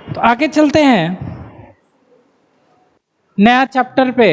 तो आगे चलते हैं नया चैप्टर पे।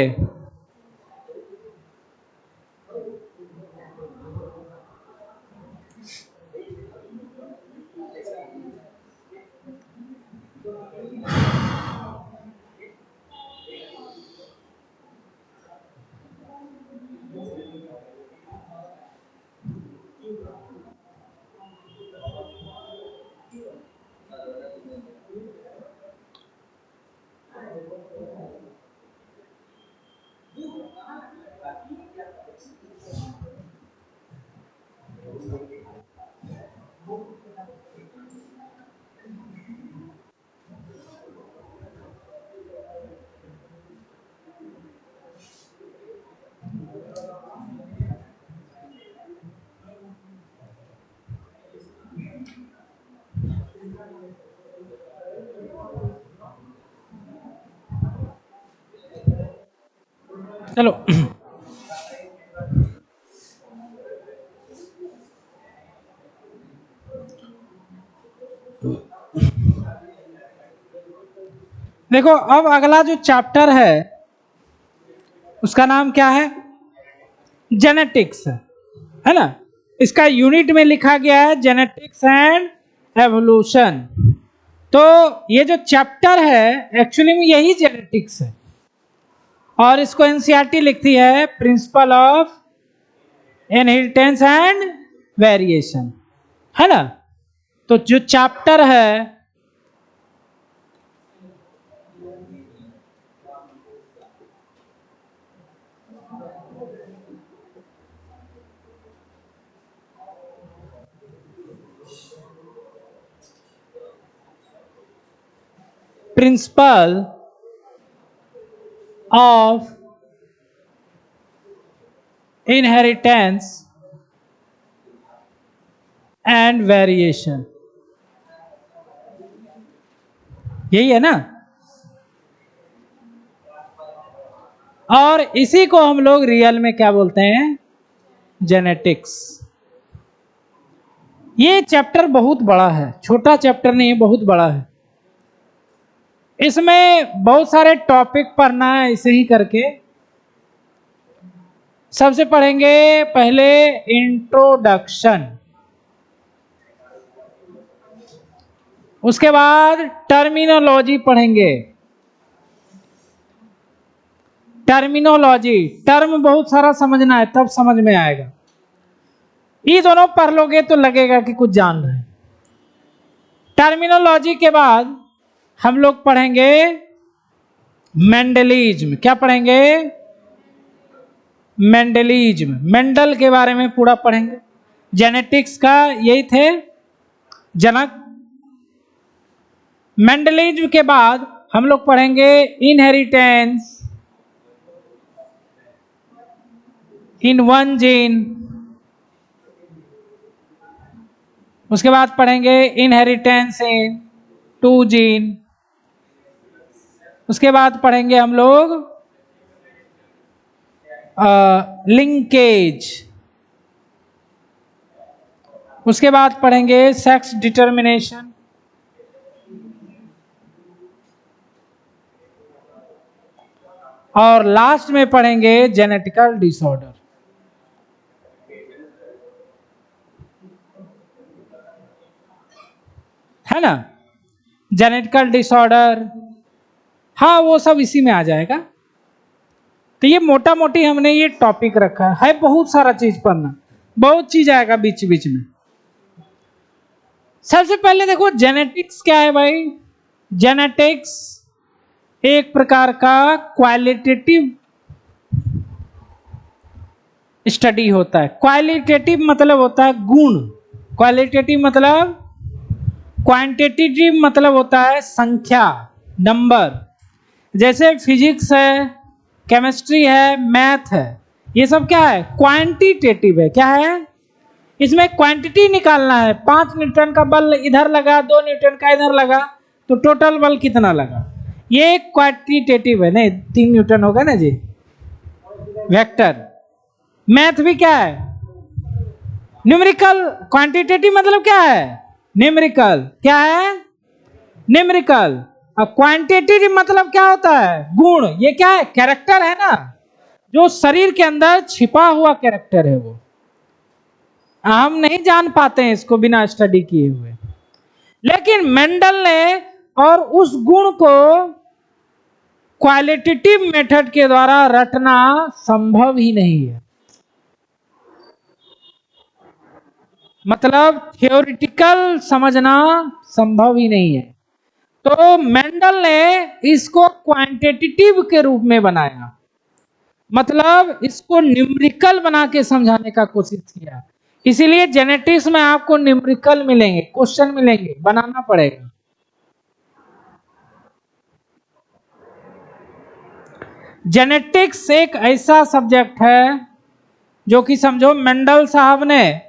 चलो देखो, अब अगला जो चैप्टर है उसका नाम क्या है? जेनेटिक्स है ना। इसका यूनिट में लिखा गया है जेनेटिक्स एंड एवोल्यूशन। तो ये जो चैप्टर है एक्चुअली में यही जेनेटिक्स है, और इसको एनसीईआरटी लिखती है principle of inheritance and variation, है ना। तो जो चैप्टर है principle of inheritance and variation, यही है ना। और इसी को हम लोग रियल में क्या बोलते हैं? जेनेटिक्स। ये चैप्टर बहुत बड़ा है, छोटा चैप्टर नहीं, बहुत बड़ा है। इसमें बहुत सारे टॉपिक पढ़ना है ऐसे ही करके। सबसे पढ़ेंगे पहले इंट्रोडक्शन, उसके बाद टर्मिनोलॉजी पढ़ेंगे। टर्मिनोलॉजी, टर्म बहुत सारा समझना है तब समझ में आएगा। ये दोनों पढ़ लोगे तो लगेगा कि कुछ जान रहे हैं। टर्मिनोलॉजी के बाद हम लोग पढ़ेंगे मेंडलिज्म। क्या पढ़ेंगे? मेंडलिज्म, मेंडल के बारे में पूरा पढ़ेंगे। जेनेटिक्स का यही थे जनक। मेंडलिज्म के बाद हम लोग पढ़ेंगे इनहेरिटेंस इन वन जीन। उसके बाद पढ़ेंगे इनहेरिटेंस इन टू जीन। उसके बाद पढ़ेंगे हम लोग लिंकेज। उसके बाद पढ़ेंगे सेक्स डिटर्मिनेशन। और लास्ट में पढ़ेंगे जेनेटिकल डिसऑर्डर, है ना। जेनेटिकल डिसऑर्डर, हाँ वो सब इसी में आ जाएगा। तो ये मोटा मोटी हमने ये टॉपिक रखा है बहुत सारा चीज पढ़ना, बहुत चीज आएगा बीच बीच में। सबसे पहले देखो जेनेटिक्स क्या है भाई। जेनेटिक्स एक प्रकार का क्वालिटेटिव स्टडी होता है। क्वालिटेटिव मतलब होता है गुण, क्वालिटेटिव मतलब क्वांटिटेटिव मतलब होता है संख्या, नंबर। जैसे फिजिक्स है, केमिस्ट्री है, मैथ है, ये सब क्या है? क्वांटिटेटिव है। क्या है? इसमें क्वांटिटी निकालना है। 5 न्यूटन का बल इधर लगा, 2 न्यूटन का इधर लगा, तो टोटल बल कितना लगा, ये क्वांटिटेटिव है। नहीं, 3 न्यूटन होगा ना जी, वेक्टर। मैथ भी क्या है? न्यूमेरिकल। क्वांटिटेटिव मतलब क्या है? न्यूमेरिकल। क्या है? न्यूमेरिकल। और क्वांटिटेटिव मतलब क्या होता है? गुण। ये क्या है? कैरेक्टर है ना, जो शरीर के अंदर छिपा हुआ कैरेक्टर है, वो हम नहीं जान पाते हैं इसको बिना स्टडी किए हुए। लेकिन मेंडल ने और उस गुण को क्वालिटेटिव मेथड के द्वारा रटना संभव ही नहीं है। मतलब थियोरिटिकल समझना संभव ही नहीं है। तो मेंडल ने इसको क्वांटिटेटिव के रूप में बनाया, मतलब इसको न्यूमेरिकल बना के समझाने का कोशिश किया। इसीलिए जेनेटिक्स में आपको न्यूमेरिकल मिलेंगे, क्वेश्चन मिलेंगे, बनाना पड़ेगा। जेनेटिक्स एक ऐसा सब्जेक्ट है जो कि समझो मेंडल साहब ने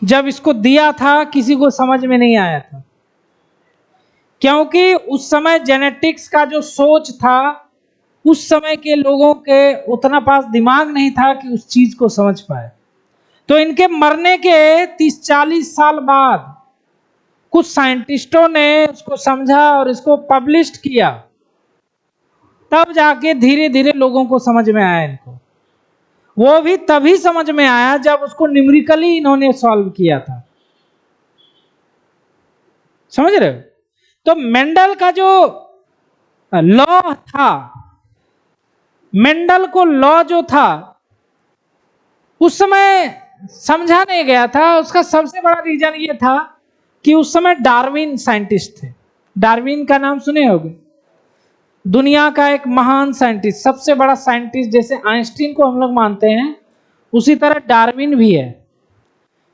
जब इसको दिया था किसी को समझ में नहीं आया था, क्योंकि उस समय जेनेटिक्स का जो सोच था, उस समय के लोगों के उतना पास दिमाग नहीं था कि उस चीज को समझ पाए। तो इनके मरने के 30-40 साल बाद कुछ साइंटिस्टों ने उसको समझा और इसको पब्लिश किया, तब जाके धीरे धीरे लोगों को समझ में आया। इनको वो भी तभी समझ में आया जब उसको न्यूमेरिकली इन्होंने सॉल्व किया था। समझ रहे हो? तो मेंडल का जो लॉ था, मेंडल को लॉ जो था उस समय समझा नहीं गया था। उसका सबसे बड़ा रीजन ये था कि उस समय डार्विन साइंटिस्ट थे। डार्विन का नाम सुने होंगे, दुनिया का एक महान साइंटिस्ट, सबसे बड़ा साइंटिस्ट। जैसे आइंस्टीन को हम लोग मानते हैं, उसी तरह डार्विन भी है।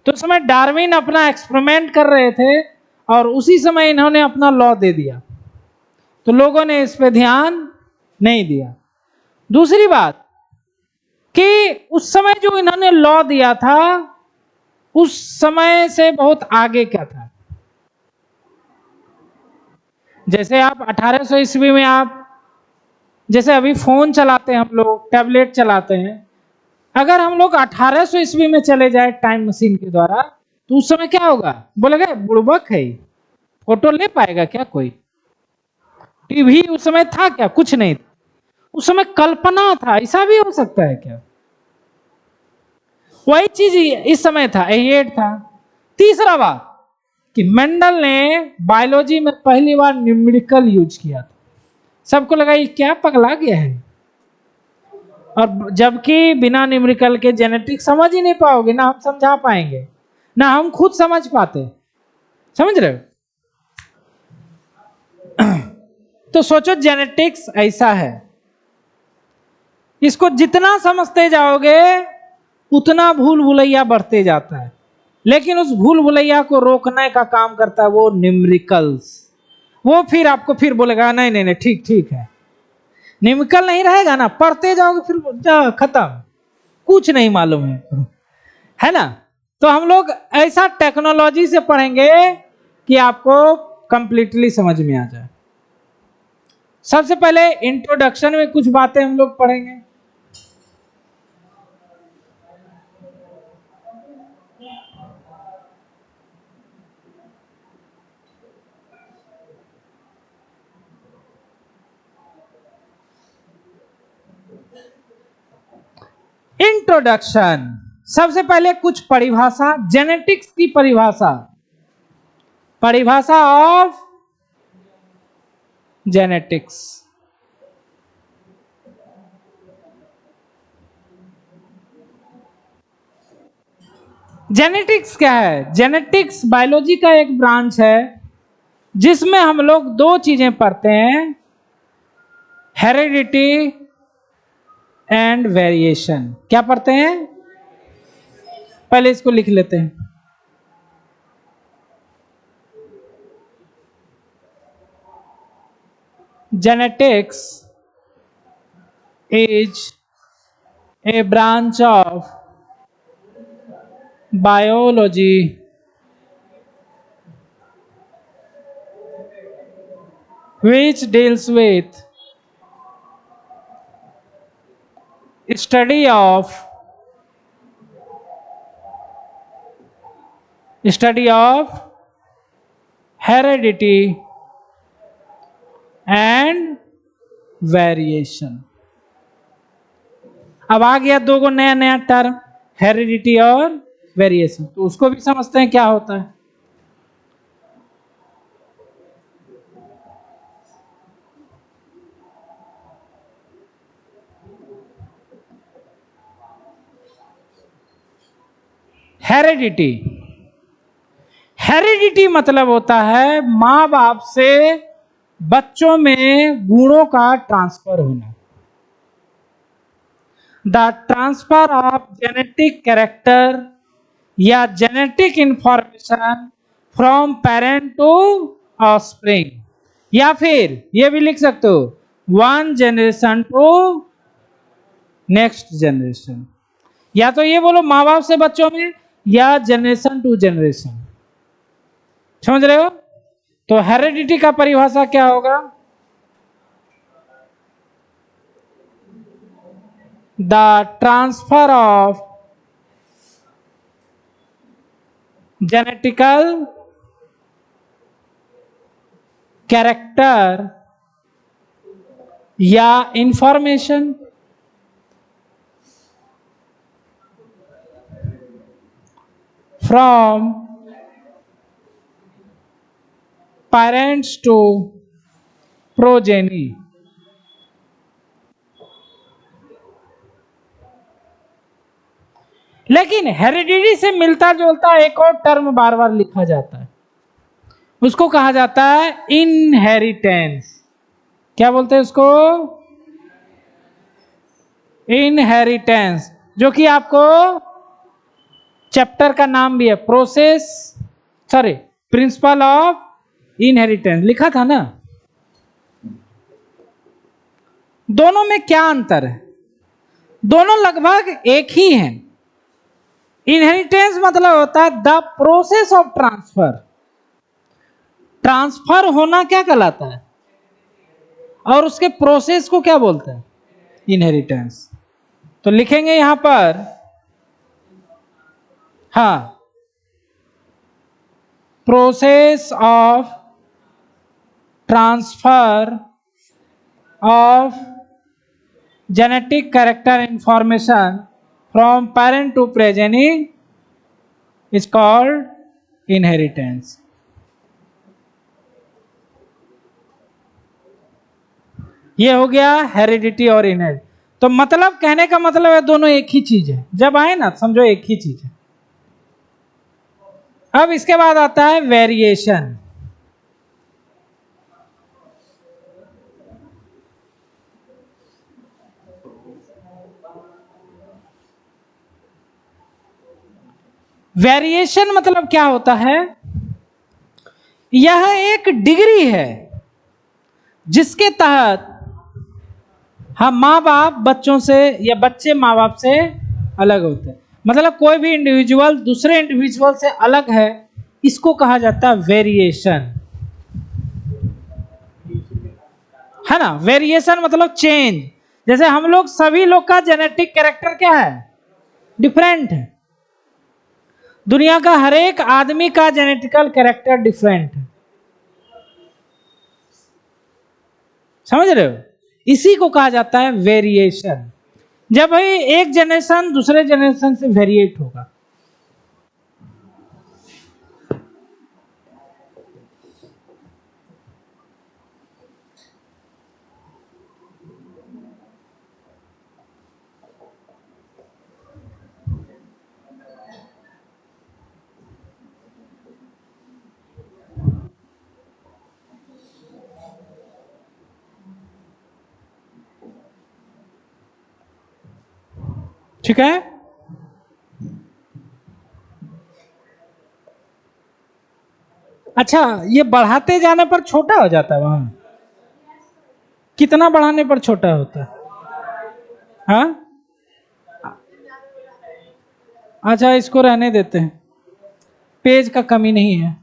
तो उस समय डार्विन अपना एक्सपेरिमेंट कर रहे थे और उसी समय इन्होंने अपना लॉ दे दिया, तो लोगों ने इस पे ध्यान नहीं दिया। दूसरी बात कि उस समय जो इन्होंने लॉ दिया था, उस समय से बहुत आगे क्या था। जैसे आप 1800 ईस्वी में आप जैसे अभी फोन चलाते हैं हम लोग, टैबलेट चलाते हैं, अगर हम लोग 1800 ईस्वी में चले जाए टाइम मशीन के द्वारा, तो उस समय क्या होगा? बोलेगा बुड़बक है, फोटो ले पाएगा क्या कोई? टीवी उस समय था क्या? कुछ नहीं था। उस समय कल्पना था, ऐसा भी हो सकता है क्या? वही चीज इस समय था, एट था। तीसरा बात कि मेंडल ने बायोलॉजी में पहली बार न्यूमेरिकल यूज किया था। सबको लगा ये क्या पगला गया है, और जबकि बिना न्यूमेरिकल के जेनेटिक्स समझ ही नहीं पाओगे, ना हम समझा पाएंगे, ना हम खुद समझ पाते। समझ रहे हो? तो सोचो जेनेटिक्स ऐसा है, इसको जितना समझते जाओगे उतना भूल भुलैया बढ़ते जाता है। लेकिन उस भूल भुलैया को रोकने का काम करता है वो न्यूमेरिकल्स। वो फिर आपको फिर बोलेगा नहीं नहीं नहीं ठीक ठीक है। न्यूमेरिकल नहीं रहेगा ना, पढ़ते जाओगे फिर खत्म, कुछ नहीं मालूम है ना। तो हम लोग ऐसा टेक्नोलॉजी से पढ़ेंगे कि आपको कंप्लीटली समझ में आ जाए। सबसे पहले इंट्रोडक्शन में कुछ बातें हम लोग पढ़ेंगे। इंट्रोडक्शन, सबसे पहले कुछ परिभाषा, जेनेटिक्स की परिभाषा, परिभाषा ऑफ जेनेटिक्स। जेनेटिक्स क्या है? जेनेटिक्स बायोलॉजी का एक ब्रांच है जिसमें हम लोग दो चीजें पढ़ते हैं, हेरिडिटी एंड वेरिएशन। क्या पढ़ते हैं? पहले इसको लिख लेते हैं। genetics is a branch of biology which deals with study of heredity and variation। अब आ गया दो को नया नया टर्म, हेरिडिटी और वेरिएशन, तो उसको भी समझते हैं क्या होता है। हेरिडिटी, हेरिडिटी मतलब होता है माँ बाप से बच्चों में गुणों का ट्रांसफर होना। The transfer of genetic character या genetic information from parent to offspring, या फिर ये भी लिख सकते हो one generation to next generation, या तो ये बोलो माँ बाप से बच्चों में या जनरेशन टू जनरेशन। समझ रहे हो? तो हेरिडिटी का परिभाषा क्या होगा? The transfer of genetical character या information from parents to progeny. लेकिन हेरिडिटी से मिलता जुलता एक और टर्म बार बार लिखा जाता है, उसको कहा जाता है इनहेरिटेंस। क्या बोलते हैं उसको? इनहेरिटेंस, जो कि आपको चैप्टर का नाम भी है, प्रिंसिपल ऑफ इनहेरिटेंस लिखा था ना। दोनों में क्या अंतर है? दोनों लगभग एक ही हैं। इनहेरिटेंस मतलब होता है the process of transfer. Transfer होना क्या कहलाता है, और उसके प्रोसेस को क्या बोलते हैं? इनहेरिटेंस। तो लिखेंगे यहां पर, हाँ, process of transfer of genetic character information from parent to progeny is called inheritance. ये हो गया हेरिडिटी और इनहेरिटेंस। तो मतलब कहने का मतलब है दोनों एक ही चीज है, जब आए ना समझो एक ही चीज है। अब इसके बाद आता है वेरिएशन। वेरिएशन मतलब क्या होता है? यह एक डिग्री है जिसके तहत हम माँ बाप बच्चों से या बच्चे माँ बाप से अलग होते हैं। मतलब कोई भी इंडिविजुअल दूसरे इंडिविजुअल से अलग है, इसको कहा जाता है वेरिएशन, है ना। वेरिएशन मतलब चेंज। जैसे हम लोग सभी लोग का जेनेटिक कैरेक्टर क्या है? डिफरेंट है। दुनिया का हर एक आदमी का जेनेटिकल कैरेक्टर डिफरेंट है। समझ रहे हो? इसी को कहा जाता है वेरिएशन। जब भाई एक जनरेशन दूसरे जनरेशन से वेरिएट होगा। ठीक है? अच्छा, ये बढ़ाते जाने पर छोटा हो जाता है वहां। कितना बढ़ाने पर छोटा होता है? हाँ, अच्छा इसको रहने देते हैं, पेज का कमी नहीं है।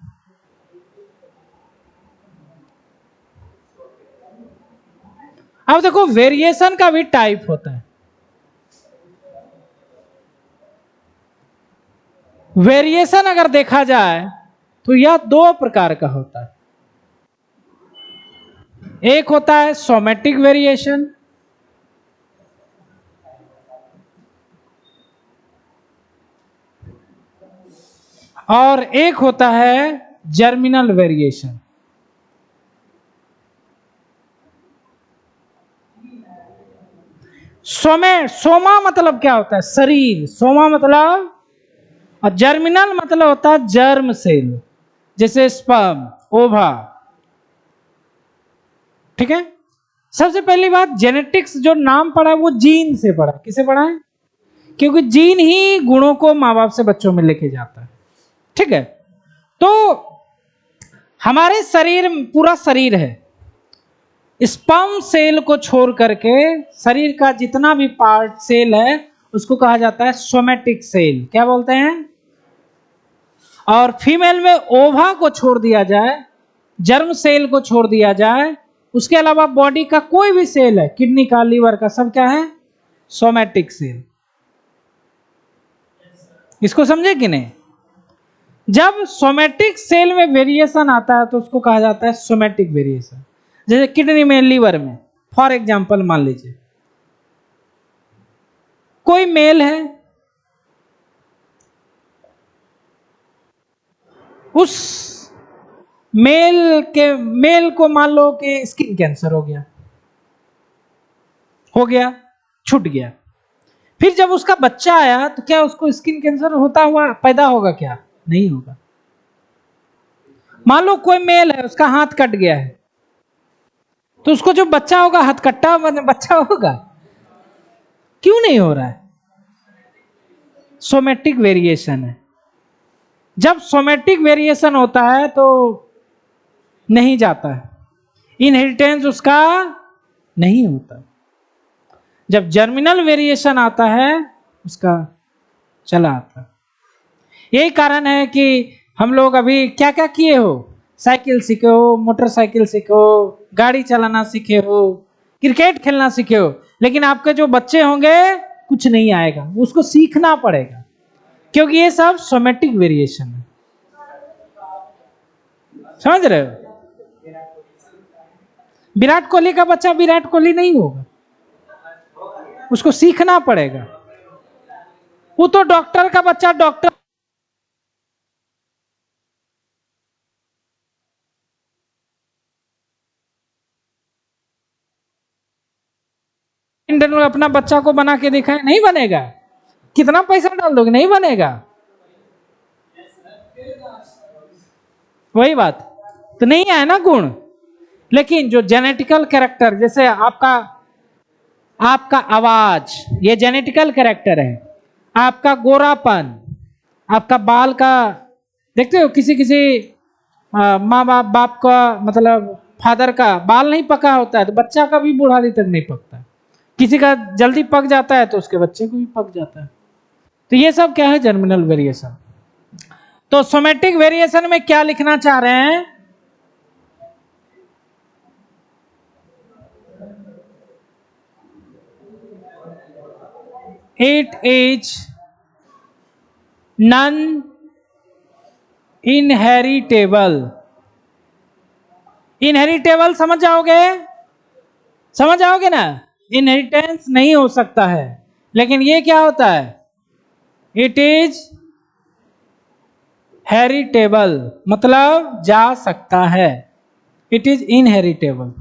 अब देखो वेरिएशन का भी टाइप होता है। वेरिएशन अगर देखा जाए तो यह दो प्रकार का होता है। एक होता है सोमैटिक वेरिएशन, और एक होता है जर्मिनल वेरिएशन। सोमा मतलब क्या होता है? शरीर, सोमा मतलब, और जर्मिनल मतलब होता है जर्म सेल, जैसे स्पर्म, ओवा। ठीक है। सबसे पहली बात, जेनेटिक्स जो नाम पढ़ा है वो जीन से पढ़ा, किसे पढ़ा है? क्योंकि जीन ही गुणों को माँ बाप से बच्चों में लेके जाता है। ठीक है। तो हमारे शरीर, पूरा शरीर है, स्पर्म सेल को छोड़ करके शरीर का जितना भी पार्ट सेल है उसको कहा जाता है सोमैटिक सेल। क्या बोलते हैं? और फीमेल में ओवा को छोड़ दिया जाए, जर्म सेल को छोड़ दिया जाए, उसके अलावा बॉडी का कोई भी सेल है, किडनी का, लीवर का, सब क्या है? Somatic cell. इसको समझे कि नहीं? जब सोमैटिक सेल में वेरिएशन आता है तो उसको कहा जाता है सोमैटिक वेरिएशन। जैसे किडनी में, लीवर में, फॉर एग्जांपल मान लीजिए कोई मेल है, उस मेल को मान लो कि स्किन कैंसर हो गया, छूट गया। फिर जब उसका बच्चा आया तो क्या उसको स्किन कैंसर होता हुआ पैदा होगा? क्या नहीं होगा। मान लो कोई मेल है, उसका हाथ कट गया है, तो उसको जो बच्चा होगा हथकट्टा बच्चा होगा? क्यों नहीं हो रहा है? सोमैटिक वेरिएशन है। जब सोमैटिक वेरिएशन होता है तो नहीं जाता है, इनहेरिटेंस उसका नहीं होता। जब जर्मिनल वेरिएशन आता है उसका चला आता है। यही कारण है कि हम लोग अभी क्या क्या किए हो, साइकिल सीखे हो, मोटरसाइकिल सीखे हो, गाड़ी चलाना सीखे हो, क्रिकेट खेलना सीखे हो, लेकिन आपके जो बच्चे होंगे कुछ नहीं आएगा, उसको सीखना पड़ेगा, क्योंकि ये सब सोमैटिक वेरिएशन है। समझ रहे हो? विराट कोहली का बच्चा विराट कोहली नहीं होगा, उसको सीखना पड़ेगा। वो तो डॉक्टर का बच्चा डॉक्टर, अपना बच्चा को बना के दिखाए, नहीं बनेगा। कितना पैसा डाल दोगे, नहीं बनेगा। वही बात, तो नहीं है ना गुण। लेकिन जो जेनेटिकल कैरेक्टर, जैसे आपका आपका आवाज, ये जेनेटिकल कैरेक्टर है। आपका गोरापन, आपका बाल का, देखते हो किसी किसी माँ बाप का, मतलब फादर का बाल नहीं पका होता है तो बच्चा का भी बुढ़ारी तक नहीं पकता। किसी का जल्दी पक जाता है तो उसके बच्चे को भी पक जाता है। तो ये सब क्या है? Germinal variation. तो सोमैटिक वेरिएशन में क्या लिखना चाह रहे हैं? It is non inheritable. Inheritable समझ जाओगे ना? इनहेरिटेंस नहीं हो सकता है, लेकिन ये क्या होता है? इट इज हेरिटेबल, मतलब जा सकता है। It is inheritable.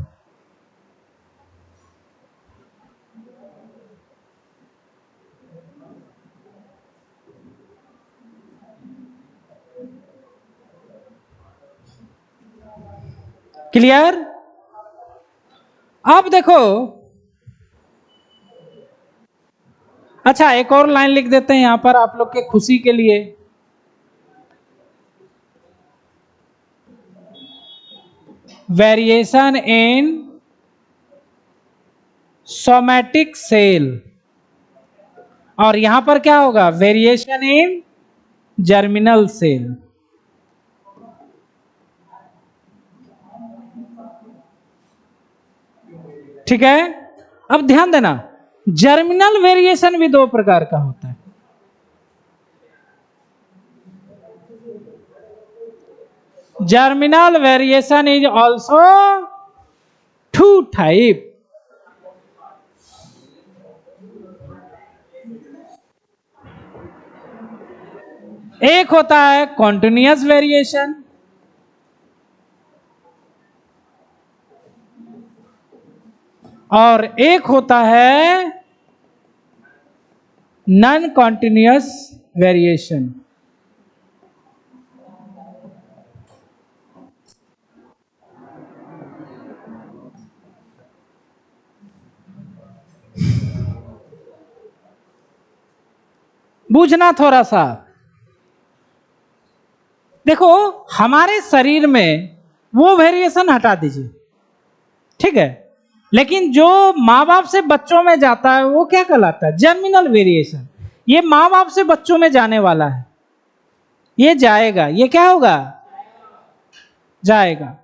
क्लियर? अब देखो, अच्छा एक और लाइन लिख देते हैं यहां पर आप लोग के खुशी के लिए। वेरिएशन इन सोमैटिक सेल, और यहां पर क्या होगा, वेरिएशन इन जर्मिनल सेल। ठीक है, अब ध्यान देना, जर्मिनल वेरिएशन भी दो प्रकार का होता है। Germinal variation is also two type. एक होता है कॉन्टिन्यूअस वेरिएशन, और एक होता है नॉन कॉन्टिन्यूअस वेरिएशन। बूझना थोड़ा सा, देखो हमारे शरीर में वो वेरिएशन हटा दीजिए, ठीक है, लेकिन जो माँ बाप से बच्चों में जाता है वो क्या कहलाता है, जर्मिनल वेरिएशन। ये माँ बाप से बच्चों में जाने वाला है, ये जाएगा, ये क्या होगा, जाएगा।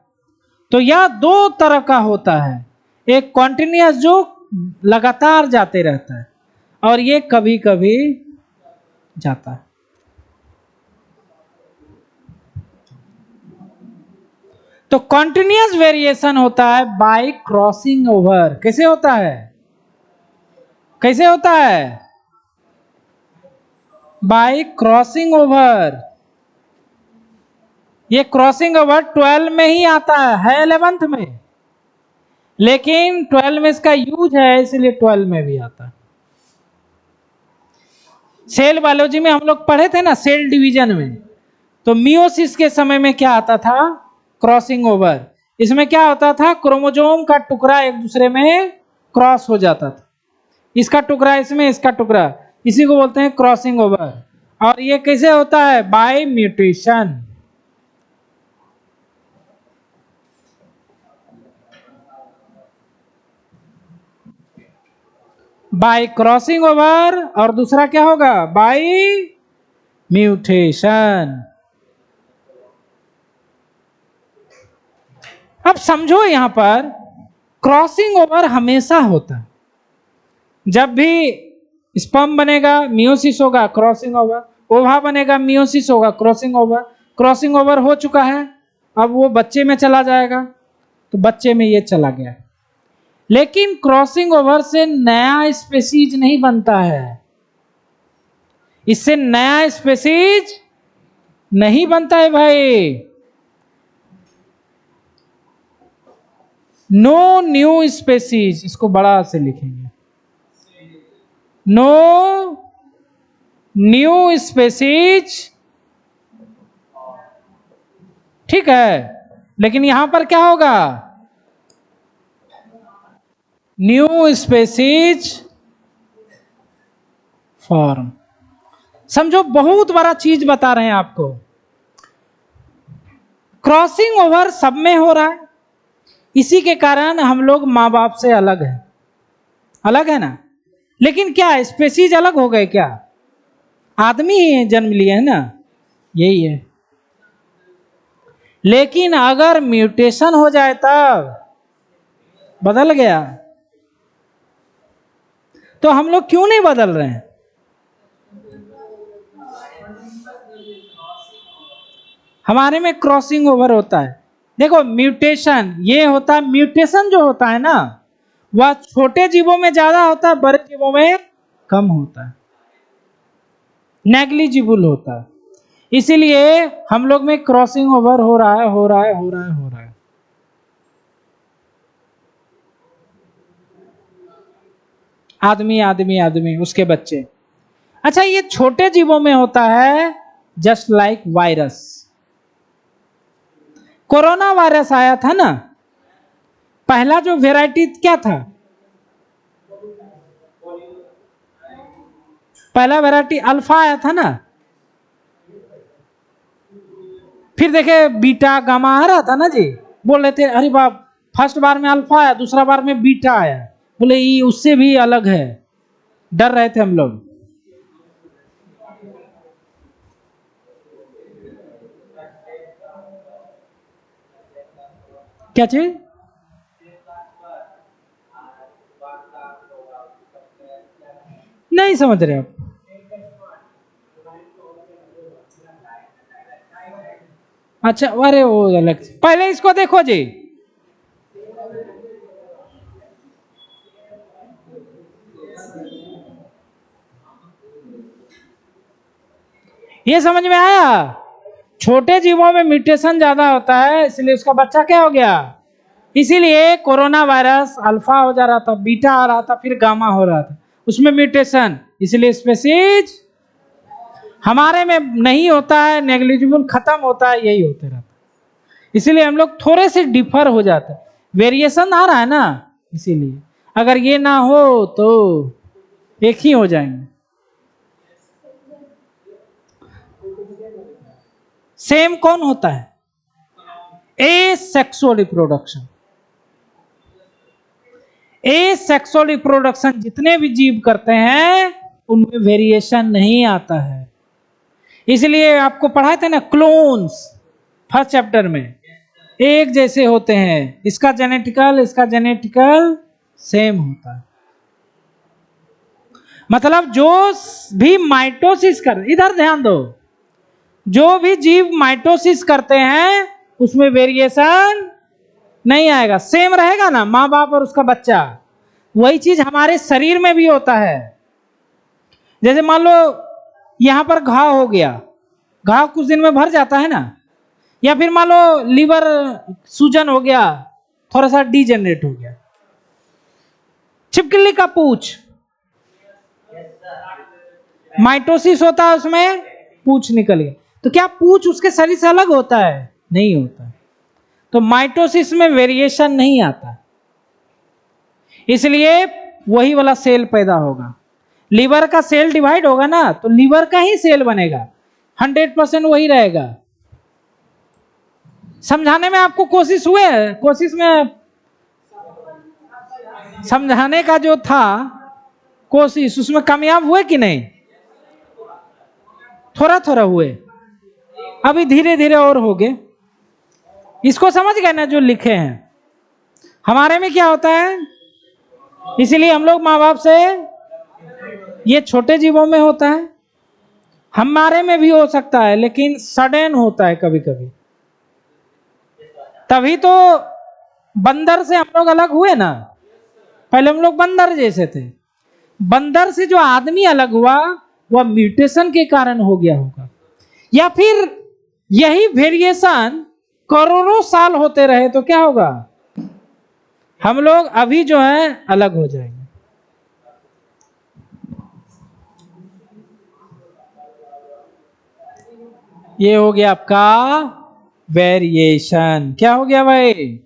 तो यह दो तरह का होता है, एक कॉन्टिन्यूअस जो लगातार जाते रहता है, और ये कभी कभी जाता है। तो कॉन्टिन्यूअस वेरिएशन होता है बाय क्रॉसिंग ओवर। कैसे होता है, कैसे होता है, बाय क्रॉसिंग ओवर। ये क्रॉसिंग ओवर 12 में ही आता है 11th में, लेकिन 12 में इसका यूज है इसलिए 12 में भी आता है। सेल बायोलॉजी में हम लोग पढ़े थे ना, सेल डिवीजन में, तो मियोसिस के समय में क्या आता था, क्रॉसिंग ओवर। इसमें क्या होता था, क्रोमोसोम का टुकड़ा एक दूसरे में क्रॉस हो जाता था, इसका टुकड़ा इसमें, इसका टुकड़ा, इसी को बोलते हैं क्रॉसिंग ओवर। और ये कैसे होता है, by mutation. Bye crossing over, और दूसरा क्या होगा, बाय म्यूटेशन। अब समझो यहां पर क्रॉसिंग ओवर हमेशा होता है, जब भी स्पर्म बनेगा मियोसिस होगा, क्रॉसिंग ओवर, ओवा बनेगा मियोसिस होगा, क्रॉसिंग ओवर। क्रॉसिंग ओवर हो चुका है, अब वो बच्चे में चला जाएगा, तो बच्चे में ये चला गया। लेकिन क्रॉसिंग ओवर से नया स्पेसीज नहीं बनता है, इससे नया स्पेसीज नहीं बनता है भाई। नो न्यू स्पेसीज, इसको बड़ा से लिखेंगे, नो न्यू स्पेसीज, ठीक है। लेकिन यहां पर क्या होगा, न्यू स्पेसीज फॉर्म। समझो बहुत बड़ा चीज बता रहे हैं आपको, क्रॉसिंग ओवर सब में हो रहा है, इसी के कारण हम लोग माँ बाप से अलग है, अलग है ना। लेकिन क्या स्पेसीज अलग हो गए क्या, आदमी ही जन्म लिए है ना, यही है। लेकिन अगर म्यूटेशन हो जाए तब बदल गया, तो हम लोग क्यों नहीं बदल रहे हैं, हमारे में क्रॉसिंग ओवर होता है। देखो म्यूटेशन ये होता है, म्यूटेशन जो होता है ना, वह छोटे जीवों में ज्यादा होता है, बड़े जीवों में कम होता है, नेग्लिजिबल होता है। इसीलिए हम लोग में क्रॉसिंग ओवर हो रहा है, हो रहा है, हो रहा है, हो रहा है। आदमी आदमी आदमी, उसके बच्चे। अच्छा, ये छोटे जीवों में होता है, just like virus. Corona virus आया था ना, पहला जो वेराइटी क्या था, पहला वेराइटी अल्फा आया था ना, फिर देखे बीटा गामा आ रहा था ना जी, बोल रहे थे अरे बाप, फर्स्ट बार में अल्फा आया, दूसरा बार में बीटा आया, बोले ये उससे भी अलग है, डर रहे थे हम लोग। क्या चीज? नहीं समझ रहे आप? अच्छा, अरे वो अलग, पहले इसको देखो जी। ये समझ में आया? छोटे जीवों में म्यूटेशन ज्यादा होता है, इसलिए उसका बच्चा क्या हो गया। इसीलिए कोरोना वायरस अल्फा हो जा रहा था, बीटा आ रहा था, फिर गामा हो रहा था, उसमें म्यूटेशन, इसलिए स्पेसीज हमारे में नहीं होता है, नेग्लिजिबल खत्म होता है, यही होते रहता है। इसीलिए हम लोग थोड़े से डिफर हो जाते हैं, वेरिएशन आ रहा है ना, इसीलिए अगर ये ना हो तो एक ही हो जाएंगे। सेम कौन होता है? Asexual reproduction. एसेक्सुअल रिप्रोडक्शन जितने भी जीव करते हैं उनमें वेरिएशन नहीं आता है। इसलिए आपको पढ़ाए थे ना क्लोन्स, फर्स्ट चैप्टर में, एक जैसे होते हैं, इसका जेनेटिकल सेम होता है। मतलब जो भी माइटोसिस कर, इधर ध्यान दो, जो भी जीव माइटोसिस करते हैं उसमें वेरिएशन नहीं आएगा, सेम रहेगा ना, माँ बाप और उसका बच्चा। वही चीज हमारे शरीर में भी होता है। जैसे मान लो यहां पर घाव हो गया, घाव कुछ दिन में भर जाता है ना, या फिर मान लो लीवर सूजन हो गया, थोड़ा सा डीजेनरेट हो गया। छिपकली का पूछ, माइटोसिस होता है, उसमें पूछ निकल गया, तो क्या पूछ उसके शरीर से अलग होता है? नहीं होता। तो माइटोसिस में वेरिएशन नहीं आता, इसलिए वही वाला सेल पैदा होगा। लीवर का सेल डिवाइड होगा ना, तो लीवर का ही सेल बनेगा, 100% वही रहेगा। समझाने में आपको कोशिश हुए, कोशिश में समझाने का जो था कोशिश, उसमें कामयाब हुए कि नहीं? थोड़ा थोड़ा हुए, अभी धीरे धीरे और हो गए। इसको समझ गए ना जो लिखे हैं? हमारे में क्या होता है, इसीलिए हम लोग माँ बाप से, ये छोटे जीवों में होता है, हमारे में भी हो सकता है, लेकिन सडन होता है कभी कभी। तभी तो बंदर से हम लोग अलग हुए ना, पहले हम लोग बंदर जैसे थे। बंदर से जो आदमी अलग हुआ वह म्यूटेशन के कारण हो गया होगा, या फिर यही वेरिएशन करोड़ों साल होते रहे तो क्या होगा, हम लोग अभी जो है अलग हो जाएंगे। ये हो गया आपका वेरिएशन। क्या हो गया भाई?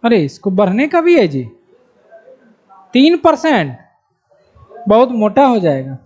अरे इसको बढ़ने का भी है जी, 3%, बहुत मोटा हो जाएगा।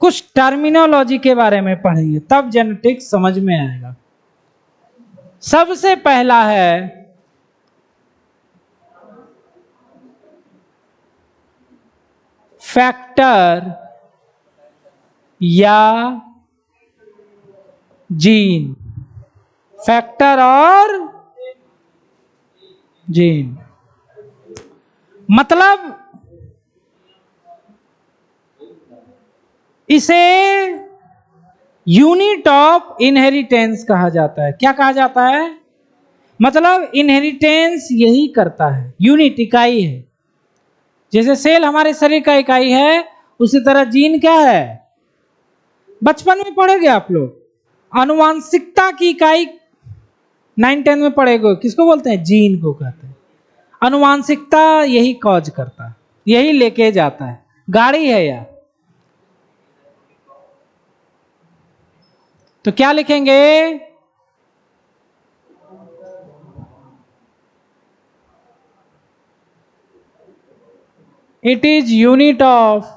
कुछ टर्मिनोलॉजी के बारे में पढ़ेंगे, तब जेनेटिक्स समझ में आएगा। सबसे पहला है फैक्टर या जीन। फैक्टर और जीन मतलब इसे यूनिट ऑफ इनहेरिटेंस कहा जाता है। क्या कहा जाता है? मतलब इनहेरिटेंस यही करता है, यूनिट इकाई है। जैसे सेल हमारे शरीर का इकाई है, उसी तरह जीन क्या है, बचपन में पढ़ोगे आप लोग, आनुवांशिकता की इकाई 9-10 में पढ़ेगा, किसको बोलते हैं? जीन को कहते हैं। अनुवांशिकता यही कॉज करता है, यही लेके जाता है। गाड़ी है यार, तो क्या लिखेंगे? It is unit of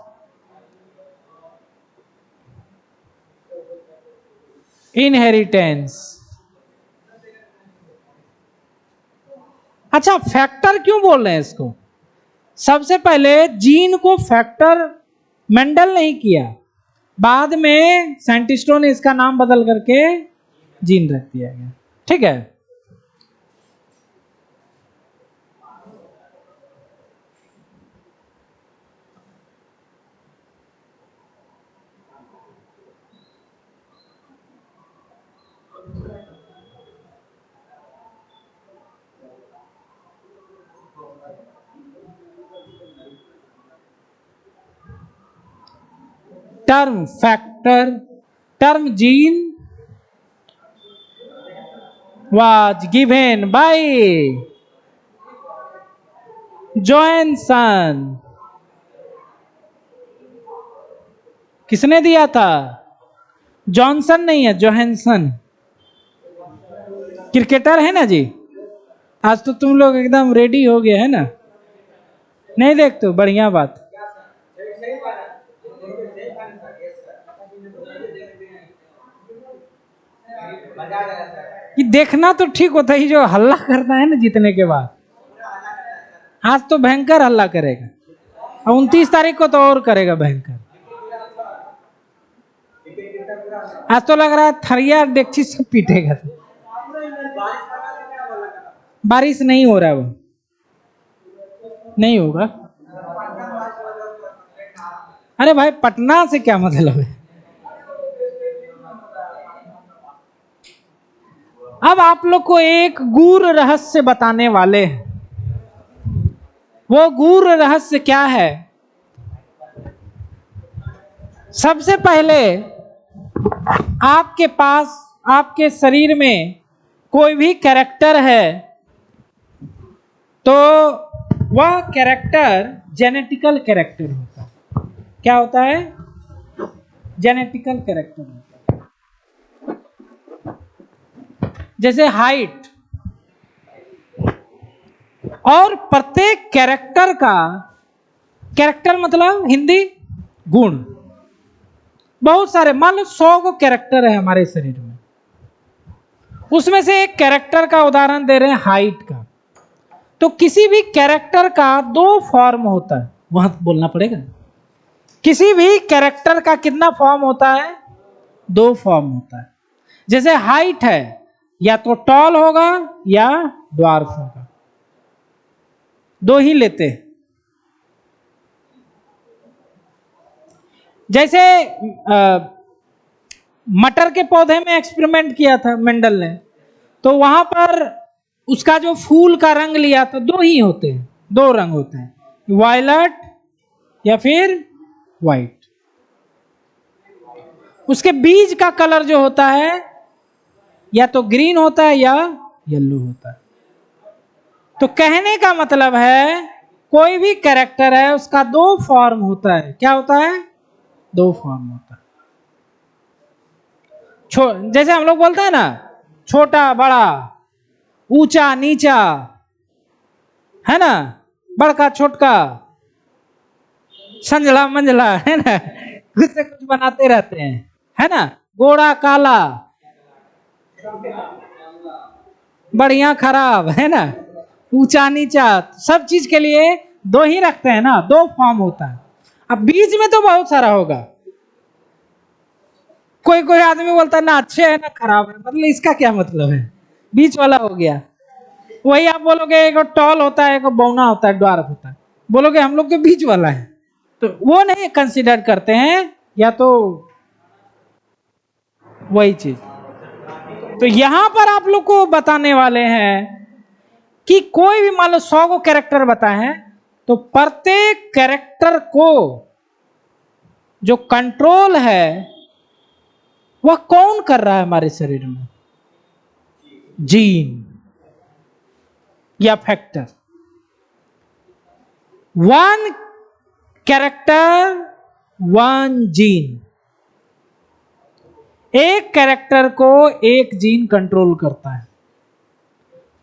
inheritance. अच्छा, फैक्टर क्यों बोल रहे हैं इसको? सबसे पहले जीन को फैक्टर मेंडल नहीं किया, बाद में साइंटिस्टों ने इसका नाम बदल करके जीन रख दिया गया। ठीक है, term factor, term gene was given by Johnson. किसने दिया था? जॉनसन नहीं है, जोहानसन। क्रिकेटर है ना जी। आज तो तुम लोग एकदम रेडी हो गए है ना, नहीं देखते हो? बढ़िया बात। ये देखना तो ठीक होता है, जो हल्ला करता है ना जीतने के बाद, आज तो भयंकर हल्ला करेगा, और 29 तारीख को तो और करेगा भयंकर। आज तो लग रहा है थरिया डेक्ची सब पीटेगा। बारिश नहीं हो रहा है, वो नहीं होगा। अरे भाई, पटना से क्या मतलब है? अब आप लोग को एक गूढ़ रहस्य बताने वाले हैं। वो गूढ़ रहस्य क्या है? सबसे पहले आपके पास, आपके शरीर में कोई भी कैरेक्टर है तो वह कैरेक्टर जेनेटिकल कैरेक्टर होता है। क्या होता है? जेनेटिकल कैरेक्टर होता है। जैसे हाइट, और प्रत्येक कैरेक्टर का, कैरेक्टर मतलब हिंदी गुण, बहुत सारे, मान लो 100 को कैरेक्टर है हमारे शरीर में, उसमें से एक कैरेक्टर का उदाहरण दे रहे हैं हाइट का। तो किसी भी कैरेक्टर का 2 फॉर्म होता है, वहां बोलना पड़ेगा। किसी भी कैरेक्टर का कितना फॉर्म होता है? 2 फॉर्म होता है। जैसे हाइट है, या तो टॉल होगा या ड्वार्फ होगा, 2 ही लेते हैं। जैसे मटर के पौधे में एक्सपेरिमेंट किया था मेंडल ने, तो वहां पर उसका जो फूल का रंग लिया था, 2 ही होते हैं, 2 रंग होते हैं, वायलट या फिर व्हाइट। उसके बीज का कलर जो होता है या तो ग्रीन होता है या येलो होता है। तो कहने का मतलब है कोई भी कैरेक्टर है उसका 2 फॉर्म होता है। क्या होता है? 2 फॉर्म होता है। जैसे हम लोग बोलते हैं ना, छोटा बड़ा, ऊंचा नीचा, है ना, बड़का छोटका, संजला मंजला, है ना, कुछ से कुछ बनाते रहते हैं, है ना, गोरा काला, बढ़िया खराब, है ना, ऊंचा नीचा, सब चीज के लिए 2 ही रखते हैं ना, 2 फॉर्म होता है। अब बीच में तो बहुत सारा होगा। कोई कोई आदमी बोलता है ना अच्छे है ना खराब है, मतलब इसका क्या मतलब है? बीच वाला हो गया। वही आप बोलोगे एक टॉल होता है, एक बौना होता है, ड्वार्फ होता है, बोलोगे हम लोग के बीच वाला है, तो वो नहीं कंसीडर करते हैं, या तो वही चीज। तो यहां पर आप लोग को बताने वाले हैं कि कोई भी मान लो 100 को कैरेक्टर बताए हैं, तो प्रत्येक कैरेक्टर को जो कंट्रोल है वह कौन कर रहा है हमारे शरीर में? जीन या factor. One character one gene, एक कैरेक्टर को एक जीन कंट्रोल करता है।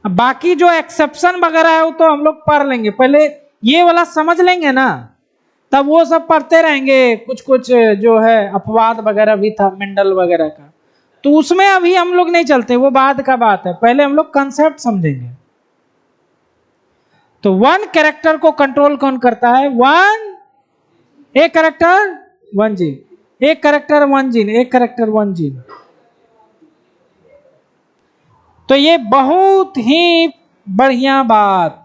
अब बाकी जो एक्सेप्शन वगैरह है वो तो हम लोग पढ़ लेंगे, पहले ये वाला समझ लेंगे ना, तब वो सब पढ़ते रहेंगे। कुछ कुछ जो है अपवाद वगैरह भी था मेंडल वगैरह का, तो उसमें अभी हम लोग नहीं चलते, वो बाद का बात है, पहले हम लोग कंसेप्ट समझेंगे। तो वन कैरेक्टर को कंट्रोल कौन करता है? वन, एक कैरेक्टर वन जीन, एक कैरेक्टर वन जीन, एक कैरेक्टर वन जीन। तो ये बहुत ही बढ़िया बात।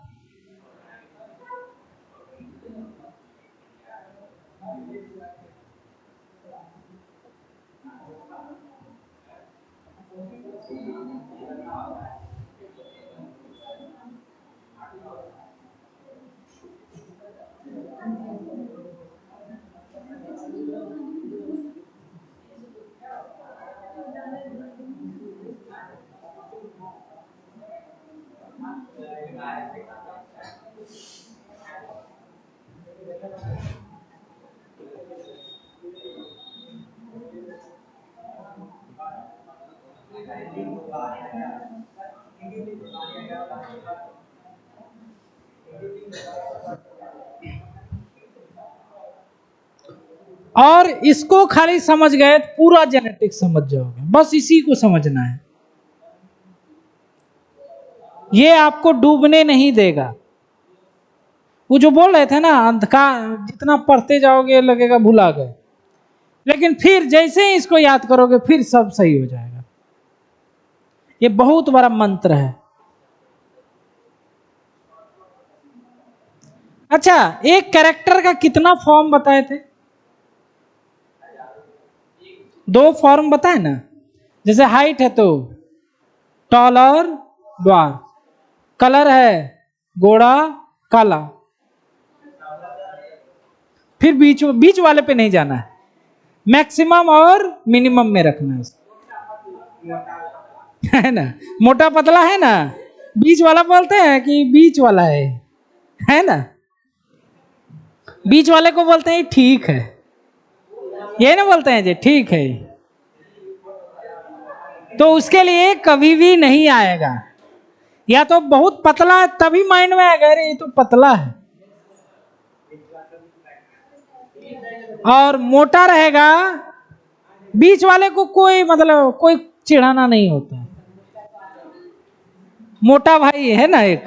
और इसको खाली समझ गए तो पूरा जेनेटिक्स समझ जाओगे, बस इसी को समझना है। ये आपको डूबने नहीं देगा। वो जो बोल रहे थे ना, अंधकार जितना पढ़ते जाओगे लगेगा भुला गए, लेकिन फिर जैसे ही इसको याद करोगे फिर सब सही हो जाएगा। ये बहुत बड़ा मंत्र है। अच्छा, एक कैरेक्टर का कितना फॉर्म बताए थे? दो फॉर्म बताए ना। जैसे हाइट है तो टॉल और ड्वार्फ, कलर है गोरा काला, फिर बीच बीच वाले पे नहीं जाना है, मैक्सिमम और मिनिमम में रखना है ना। मोटा पतला है ना, बीच वाला बोलते हैं कि बीच वाला है ना। बीच वाले को बोलते हैं ठीक है, ये ना बोलते हैं जी ठीक है। तो उसके लिए कभी भी नहीं आएगा, या तो बहुत पतला है तभी माइंड में आएगा अरे ये तो पतला है, और मोटा रहेगा बीच वाले को कोई मतलब कोई चिढ़ाना नहीं होता। मोटा भाई है ना एक,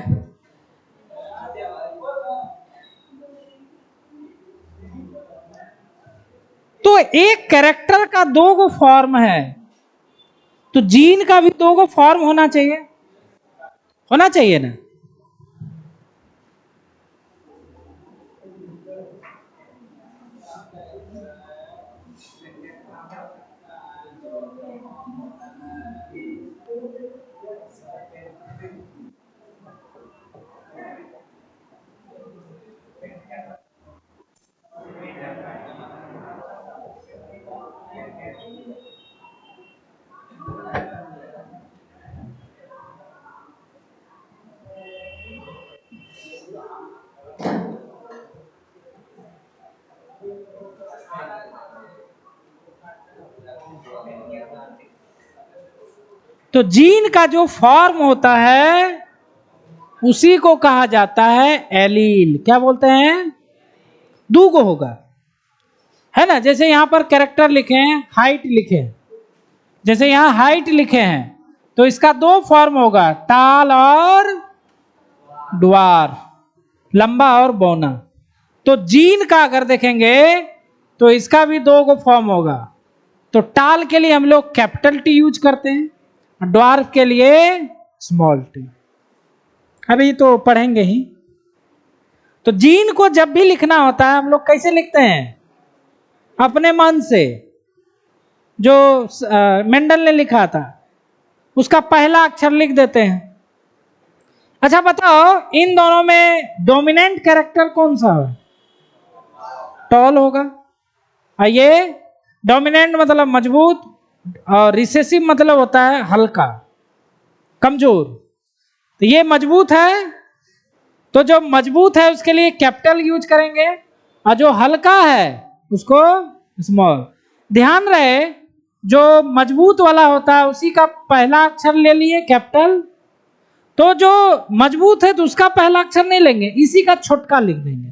तो एक कैरेक्टर का दो गो फॉर्म है, तो जीन का भी दो गो फॉर्म होना चाहिए ना। तो जीन का जो फॉर्म होता है उसी को कहा जाता है एलील। क्या बोलते हैं? दो को होगा, है ना। जैसे यहां पर कैरेक्टर लिखे हैं, हाइट लिखे हैं, जैसे यहां हाइट लिखे हैं तो इसका दो फॉर्म होगा, टाल और ड्वार्फ, लंबा और बौना। तो जीन का अगर देखेंगे तो इसका भी दो को फॉर्म होगा। तो टाल के लिए हम लोग कैपिटल टी यूज करते हैं, ड्वार्फ के लिए स्मॉल टी। अभी तो पढ़ेंगे ही। तो जीन को जब भी लिखना होता है हम लोग कैसे लिखते हैं? अपने मन से, जो मेंडल ने लिखा था उसका पहला अक्षर लिख देते हैं। अच्छा बताओ, इन दोनों में डोमिनेंट कैरेक्टर कौन सा है? टॉल होगा। ये डोमिनेंट मतलब मजबूत, और रिसेसिव मतलब होता है हल्का, कमजोर। तो ये मजबूत है, तो जो मजबूत है उसके लिए कैपिटल यूज करेंगे, और जो हल्का है उसको स्मॉल। ध्यान रहे जो मजबूत वाला होता है उसी का पहला अक्षर ले लिए कैपिटल, तो जो मजबूत है तो उसका पहला अक्षर नहीं लेंगे, इसी का छोटका लिख देंगे।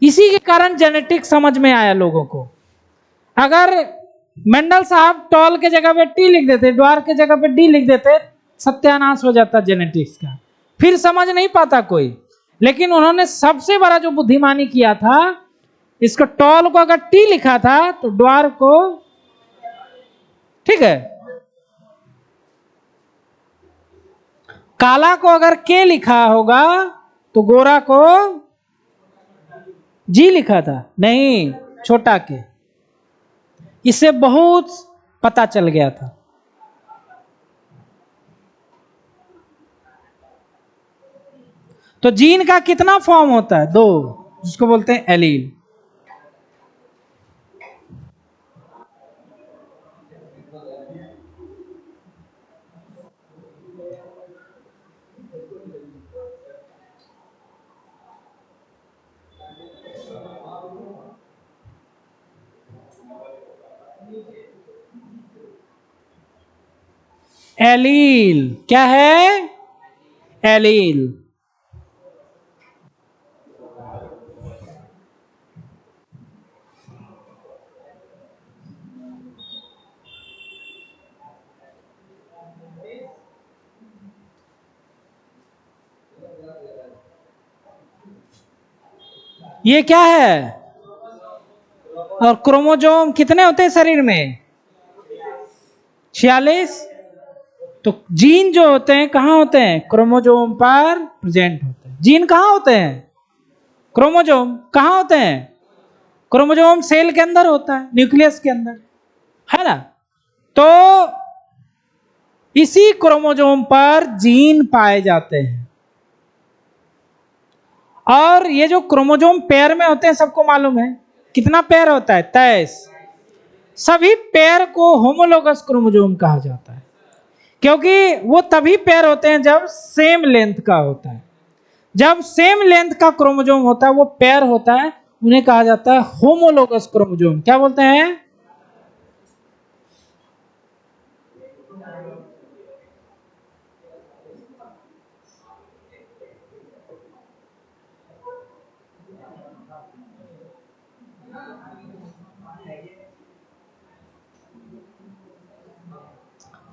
इसी के कारण जेनेटिक समझ में आया लोगों को। अगर मेंडल साहब टॉल के जगह पे टी लिख देते, ड्वार के जगह पे डी लिख देते, सत्यानाश हो जाता जेनेटिक्स का, फिर समझ नहीं पाता कोई। लेकिन उन्होंने सबसे बड़ा जो बुद्धिमानी किया था, इसको टॉल को अगर टी लिखा था तो ड्वार को, ठीक है, काला को अगर के लिखा होगा तो गोरा को जी लिखा था, नहीं छोटा के। इससे बहुत पता चल गया था। तो जीन का कितना फॉर्म होता है? 2, जिसको बोलते हैं एलील। एलील क्या है? एलील। ये क्या है? और क्रोमोसोम कितने होते हैं शरीर में? 46। तो जीन जो होते हैं कहाँ होते हैं? क्रोमोसोम पर प्रेजेंट होते हैं। जीन कहाँ होते हैं? क्रोमोसोम। कहाँ होते हैं? क्रोमोसोम सेल के अंदर होता है, न्यूक्लियस के अंदर, है ना। तो इसी क्रोमोसोम पर जीन पाए जाते हैं। और ये जो क्रोमोसोम पेयर में होते हैं सबको मालूम है, कितना पेयर होता है? 23। सभी पेयर को होमोलोगस क्रोमोसोम कहा जाता है, क्योंकि वो तभी पेयर होते हैं जब सेम लेंथ का होता है। जब सेम लेंथ का क्रोमोसोम होता है वो पेयर होता है, उन्हें कहा जाता है होमोलोगस क्रोमोसोम। क्या बोलते हैं?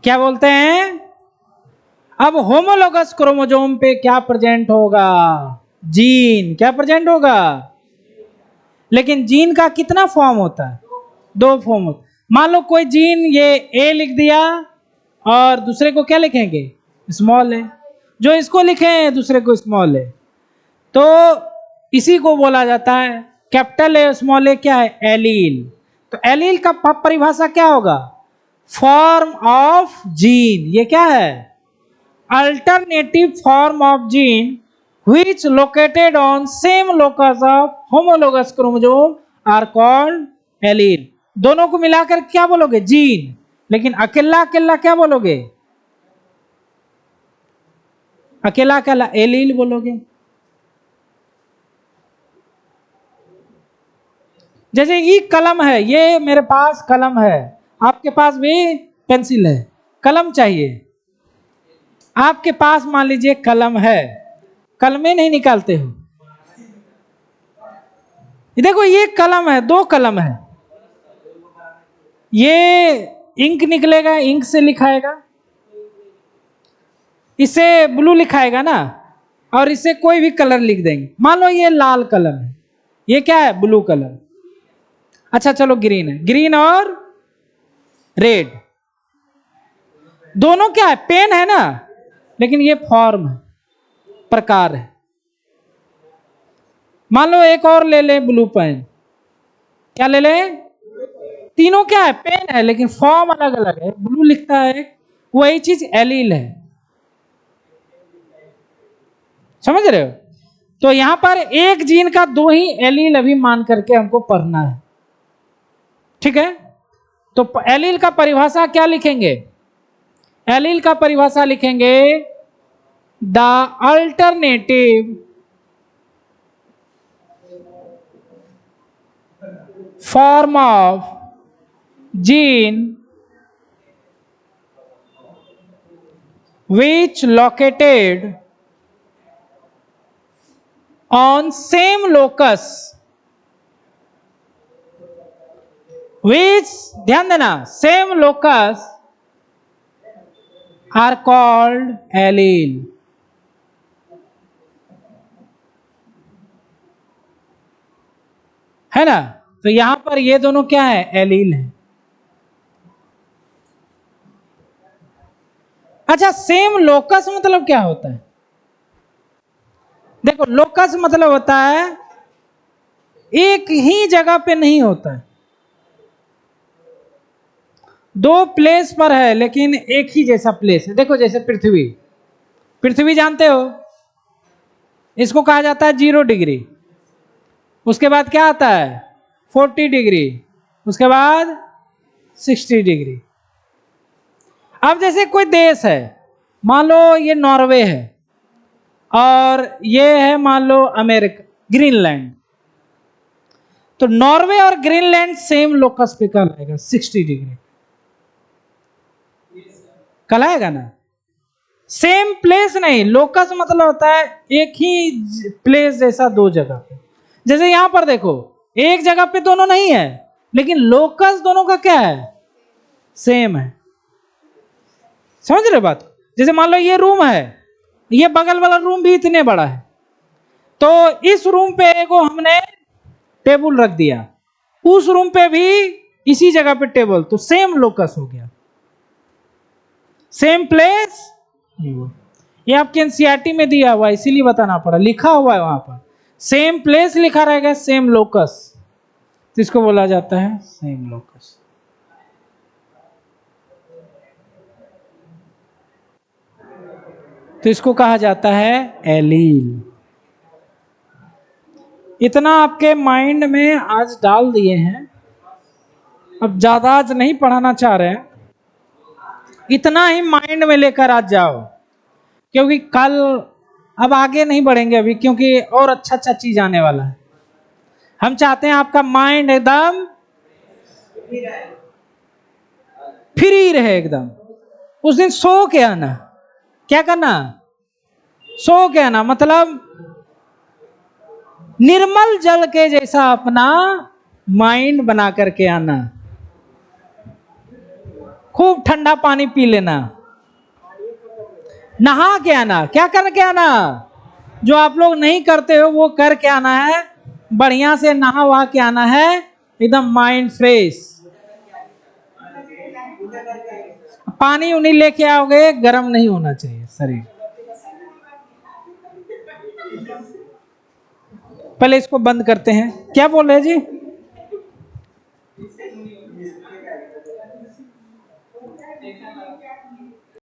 क्या बोलते हैं? अब होमोलोगस क्रोमोसोम पे क्या प्रेजेंट होगा? जीन। क्या प्रेजेंट होगा? लेकिन जीन का कितना फॉर्म होता है? 2 फॉर्म होता है। मान लो कोई जीन ये ए लिख दिया और दूसरे को क्या लिखेंगे? स्मॉल है। जो इसको लिखे दूसरे को स्मॉल है, तो इसी को बोला जाता है कैपिटल ए स्मॉल ए क्या है? एलील। तो एलील का परिभाषा क्या होगा? Form of gene. ये क्या है? Alternative form of gene which located on same locus of homologous chromosome are called allele। दोनों को मिलाकर क्या बोलोगे? जीन। लेकिन अकेला अकेला क्या बोलोगे? अकेला अकेला एलील बोलोगे। जैसे ये कलम है, ये मेरे पास कलम है, आपके पास भी पेंसिल है, कलम चाहिए। आपके पास मान लीजिए कलम है, कलमें नहीं निकालते हो। देखो ये कलम है, 2 कलम है, ये इंक निकलेगा, इंक से लिखाएगा, इसे ब्लू लिखाएगा ना, और इसे कोई भी कलर लिख देंगे। मान लो ये लाल कलम है, ये क्या है? Blue colour. अच्छा चलो ग्रीन है, ग्रीन और रेड दोनों क्या है? पेन है ना, लेकिन ये फॉर्म है, प्रकार है। मान लो एक और ले ले, ब्लू पेन। क्या ले ले? तीनों क्या है? पेन है, लेकिन फॉर्म अलग अलग है। ब्लू लिखता है, वही चीज एलील है। समझ रहे हो? तो यहां पर एक जीन का 2 ही एलील अभी मान करके हमको पढ़ना है, ठीक है। तो एलील का परिभाषा क्या लिखेंगे? एलील का परिभाषा लिखेंगे, the alternative form of gene which located on same locus which, ध्यान देना, same locus are called allele. है ना? तो यहां पर ये दोनों क्या है? एलील है। अच्छा, सेम लोकस मतलब क्या होता है? देखो, लोकस मतलब होता है एक ही जगह पे नहीं होता है, दो प्लेस पर है लेकिन एक ही जैसा प्लेस है। देखो, जैसे पृथ्वी, पृथ्वी जानते हो, इसको कहा जाता है 0 डिग्री, उसके बाद क्या आता है 40 डिग्री, उसके बाद 60 डिग्री। अब जैसे कोई देश है, मान लो ये नॉर्वे है और ये है मान लो अमेरिका, ग्रीनलैंड, तो नॉर्वे और ग्रीनलैंड सेम लोकस पे कहलाएगा 60 डिग्री, कहलाएगा ना? सेम प्लेस नहीं, लोकस मतलब होता है एक ही प्लेस जैसा दो जगह पे। जैसे यहां पर देखो, एक जगह पे दोनों नहीं है लेकिन लोकस दोनों का क्या है? सेम है। समझ रहे बात? जैसे मान लो ये रूम है, ये बगल वाला रूम भी इतने बड़ा है, तो इस रूम पे एगो हमने टेबल रख दिया, उस रूम पे भी इसी जगह पे टेबल, तो सेम लोकस हो गया, सेम प्लेस। ये आपके एनसीईआरटी में दिया हुआ है, इसीलिए बताना पड़ा, लिखा हुआ है वहां पर सेम प्लेस लिखा रहेगा, सेम लोकस, तो इसको बोला जाता है सेम लोकस। तो इसको कहा जाता है एलील। इतना आपके माइंड में आज डाल दिए हैं, अब ज्यादा आज नहीं पढ़ाना चाह रहे हैं, इतना ही माइंड में लेकर आज जाओ, क्योंकि कल अब आगे नहीं बढ़ेंगे अभी, क्योंकि और अच्छा अच्छा चीज आने वाला है। हम चाहते हैं आपका माइंड एकदम फ्री रहे एकदम। उस दिन सो के आना, क्या करना? सो के आना, मतलब निर्मल जल के जैसा अपना माइंड बना करके आना, खूब ठंडा पानी पी लेना, नहा के आना। क्या करके आना? जो आप लोग नहीं करते हो वो करके आना है, बढ़िया से नहा वहा के आना है, एकदम माइंड फ्रेश। पानी उन्हीं लेके आओगे, गर्म नहीं होना चाहिए शरीर। पहले इसको बंद करते हैं। क्या बोल रहे हैं जी?